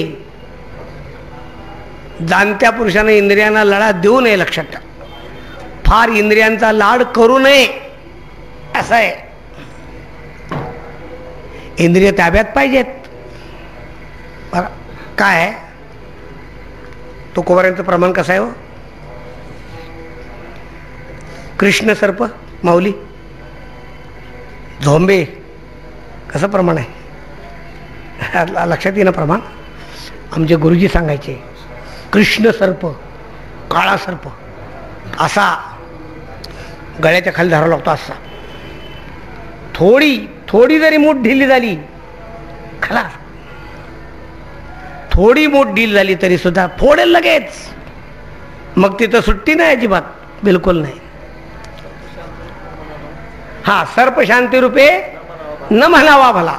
जाणत्या पुरुषाने इंद्रियांना लळा देऊ नये. लक्षात ठेवा. फार इंद्रियांचा लाड करू नये असं आहे. इंद्रिय ताब्यात पाहिजेत. बरं, काय आहे तुकोबारायांचं प्रमाण कसं आहे हो? कृष्ण सर्प माऊली झोंबे कसं प्रमाण आहे? लक्षात येणं प्रमाण. आमचे गुरुजी सांगायचे, कृष्ण सर्प, काळा सर्प असा गळ्याच्या खाली धरावा लागतो. असा थोडी जरी मूठ ढिली झाली, खला थोडी मूठ ढील झाली तरी सुद्धा फोडेल लगेच. मग तिथं सुट्टी नाही अजिबात, बिलकुल नाही. हा, सर्प शांती रूपे न म्हणावा भला.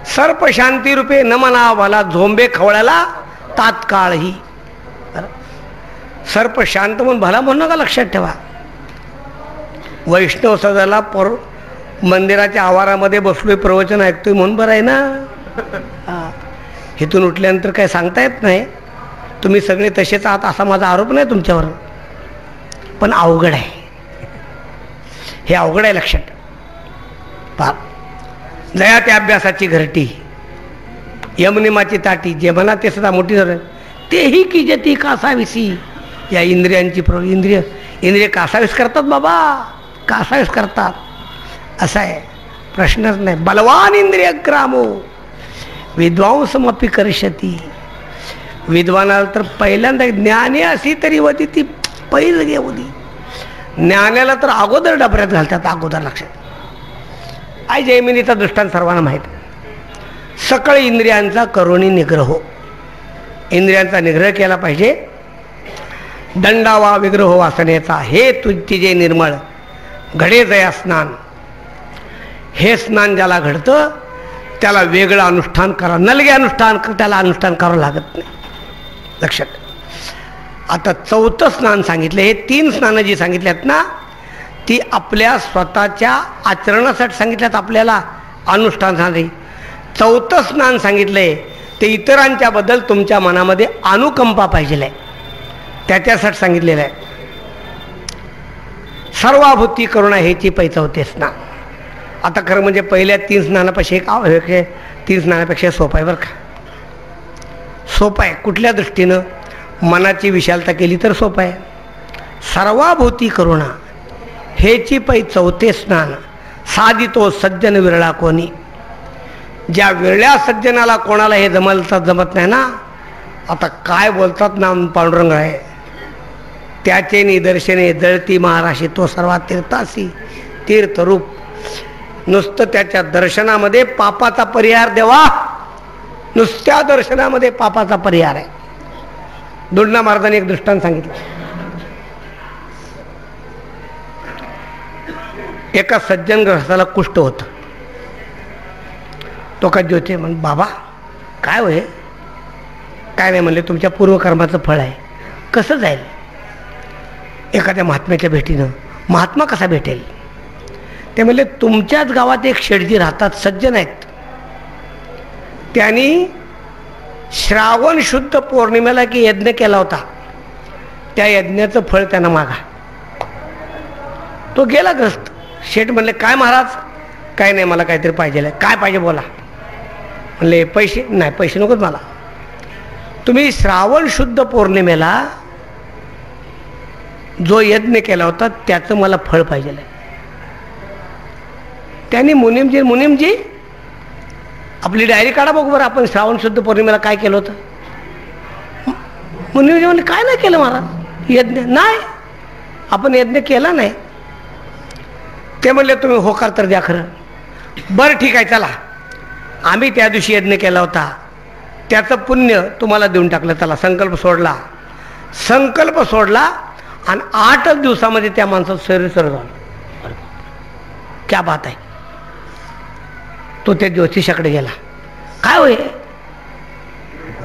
सर्प शांती रूपे न म्हणावा भला, झोंबे खवळ्याला तात्काळही. सर्प शांत म्हणून भला म्हणू नका. लक्षात ठेवा. वैष्णव सदाला मंदिराच्या आवारामध्ये बसलोय, प्रवचन ऐकतोय म्हणून बरं आहे ना. इथून उठल्यानंतर काय सांगता येत नाही. तुम्ही सगळे तसेच आहात असा माझा आरोप नाही तुमच्यावर. पण अवघड आहे. हे अवघड आहे लक्षात. पहा, जया त्या अभ्यासाची घरटी, यमनिमाची ताटी, जे म्हणा ते सदा मोठी धरण, तेही की जती कासाविसी. या इंद्रियांची इंद्रिय कासावीस करतात बाबा, कासावीस करतात. असा आहे, प्रश्नच नाही. बलवान इंद्रिय ग्रामो विद्वांसमपि करशती. विद्वानाला तर पहिल्यांदा ज्ञानी अशी तरी होती ती पैल होती. ज्ञानाला तर अगोदर डबऱ्यात घालतात, अगोदर लक्षात. आई जैमिनीचा दृष्टांत सर्वांना माहीत. सकळ इंद्रियांचा करुणी निग्रह. इंद्रियांचा निग्रह केला पाहिजे. दंडावा विग्रह वासनेचा. हे तुझी जे निर्मळ घडे जया स्नान. हे स्नान ज्याला घडतं त्याला वेगळं अनुष्ठान करा, नलगे अनुष्ठान त्याला अनुष्ठान करावं लागत नाही. लक्षात. आता चौथं स्नान सांगितलं. हे 3 स्नानं जी सांगितल्यात ना, ती आपल्या स्वतःच्या आचरणासाठी सांगितल्यात, आपल्याला अनुष्ठानासाठी. चौथं स्नान सांगितलंय ते इतरांच्या बद्दल तुमच्या मनामध्ये अनुकंपा पाहिजे आहे, त्याच्यासाठी सांगितलेलं आहे. सर्वाभूती करुणा हेची पैचवते स्नान. आता खरं म्हणजे पहिल्या 3 स्नानापेक्षा एक 3 स्नानापेक्षा सोपं आहे बरं का. सोपं आहे कुठल्या दृष्टीनं? मनाची विशालता केली तर सोपं आहे. सर्वाभूती करुणा हेची पै 4थे स्नान. साधितो सज्जन विरळा कोणी. ज्या विरळ्या सज्जनाला कोणाला हे जमत नाही ना, आता काय बोलतात ना पांडुरंग आहे, त्याचे निदर्शने जळती महाराशी तो सर्वात तीर्थासी. तीर्थरूप नुसतं त्याच्या दर्शनामध्ये पापाचा परिहार देवा. नुसत्या दर्शनामध्ये पापाचा परिहार आहे. दुडणा महाराजांनी एक दृष्टांत सांगितलं. एका सज्जन ग्रस्ताला कुष्ठ होतं. तो का ज्योती म्हण, बाबा काय होय? काय नाही म्हणले, तुमच्या पूर्वकर्माचं फळ आहे. कसं जाईल? एखाद्या महात्म्याच्या भेटीनं. महात्मा कसा भेटेल? ते म्हणले, तुमच्याच गावात एक शेठजी राहतात, सज्जन आहेत. त्यांनी श्रावण शुद्ध पौर्णिमेला की यज्ञ केला होता. त्या यज्ञाचं फळ त्यांना मागा. तो गेला ग्रस्त. शेठ म्हणले, काय महाराज? काय नाही, मला काहीतरी पाहिजे. काय पाहिजे बोला. म्हणले, पैसे नाही, पैसे नकोच मला. तुम्ही श्रावण शुद्ध पौर्णिमेला जो यज्ञ केला होता त्याचं मला फळ पाहिजे. त्यांनी मुनिमजी आपली डायरी काढा बघू बरं, आपण श्रावण शुद्ध पौर्णिमेला काय केलं होतं. मुनिमजी म्हणले, काय नाही केलं महाराज यज्ञ? नाही, आपण यज्ञ केला नाही. ते म्हणले, तुम्ही होकार तर द्या खरं. बरं ठीक आहे, चला आम्ही त्या दिवशी यज्ञ केला होता, त्याचं पुण्य तुम्हाला देऊन टाकलं. त्याला संकल्प सोडला आणि 8 दिवसामध्ये त्या माणसाचं शरीर सरळ झालं. क्या बात आहे. तो त्या ज्योतिषाकडे गेला. काय होय?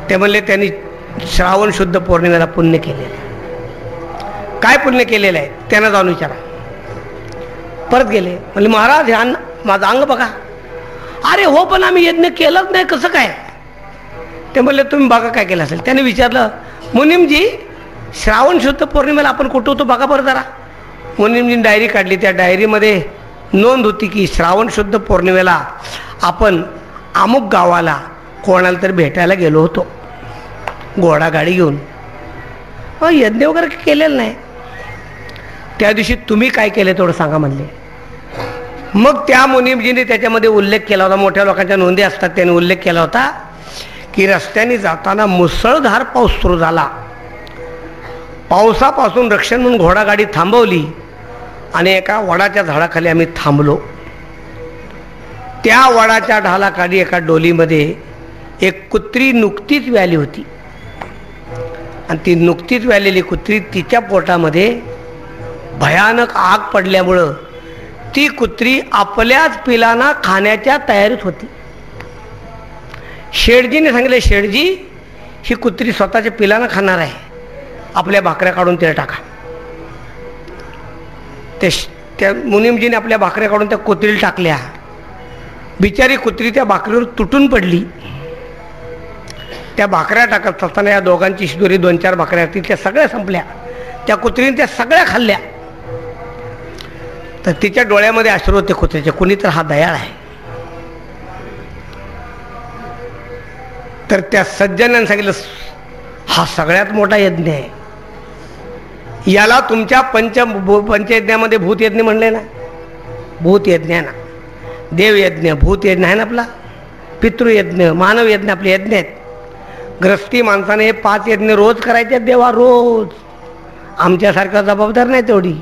ते म्हणले, त्यांनी श्रावण शुद्ध पौर्णिमेला पुण्य केलेलं. काय पुण्य केलेलं आहे त्यांना जाऊन विचारा. परत गेले. म्हणले, महाराज हे माझं अंग बघा. अरे हो, पण आम्ही यज्ञ केलंच नाही, कसं काय? ते म्हणले, तुम्ही बघा काय केलं असेल. त्याने विचारलं, मुनिमजी श्रावण शुद्ध पौर्णिमेला आपण कुठं होतो बघा बरं जरा. मुनिमजीने डायरी काढली. त्या डायरीमध्ये नोंद होती की श्रावण शुद्ध पौर्णिमेला आपण अमुक गावाला कोणाला तरी भेटायला गेलो होतो, घोडागाडी घेऊन. यज्ञ वगैरे केलेलं नाही. त्या दिवशी तुम्ही काय केलं तेवढं सांगा म्हणले. मग त्या मुनिमजीने त्याच्यामध्ये उल्लेख केला होता, मोठ्या लोकांच्या नोंदी असतात, त्याने उल्लेख केला होता की रस्त्याने जाताना मुसळधार पाऊस सुरू झाला. पावसापासून रक्षण म्हणून घोडागाडी थांबवली आणि एका वडाच्या झाडाखाली आम्ही थांबलो. त्या वडाच्या ढालाखाली एका डोलीमध्ये एक कुत्री नुकतीच व्याली होती आणि ती नुकतीच व्यालेली कुत्री, तिच्या पोटामध्ये भयानक आग पडल्यामुळं ती कुत्री आपल्याच पिलांना खाण्याच्या तयारीत होती. शेठजीने सांगितले, शेठजी ही कुत्री स्वतःच्या पिलांना खाणार आहे, आपल्या भाकऱ्या काढून तिला टाका. त्या मुनिमजीने आपल्या भाकऱ्या काढून त्या कुत्रीला टाकल्या. बिचारी कुत्री त्या भाकरीवर तुटून पडली. त्या भाकऱ्या टाकत असताना या दोघांची शिदोरी 2-4 भाकऱ्या होती, त्या सगळ्या संपल्या. त्या कुत्रीने त्या सगळ्या खाल्ल्या. तर तिच्या डोळ्यामध्ये अश्रू होते कुत्र्याचे. कुणी तर हा दयाळ आहे. तर त्या सज्जनाने सांगितलं, हा सगळ्यात मोठा यज्ञ आहे. याला तुमच्या पंचयज्ञामध्ये भूतयज्ञ म्हणले ना. भूतयज्ञ आहे ना, देवयज्ञ, भूतयज्ञ आहे ना आपला, पितृयज्ञ, मानवयज्ञ आपले यज्ञ आहेत. ग्रस्ती माणसाने हे 5 यज्ञ रोज करायचे देवा, रोज. आमच्यासारखा जबाबदार नाही तेवढी.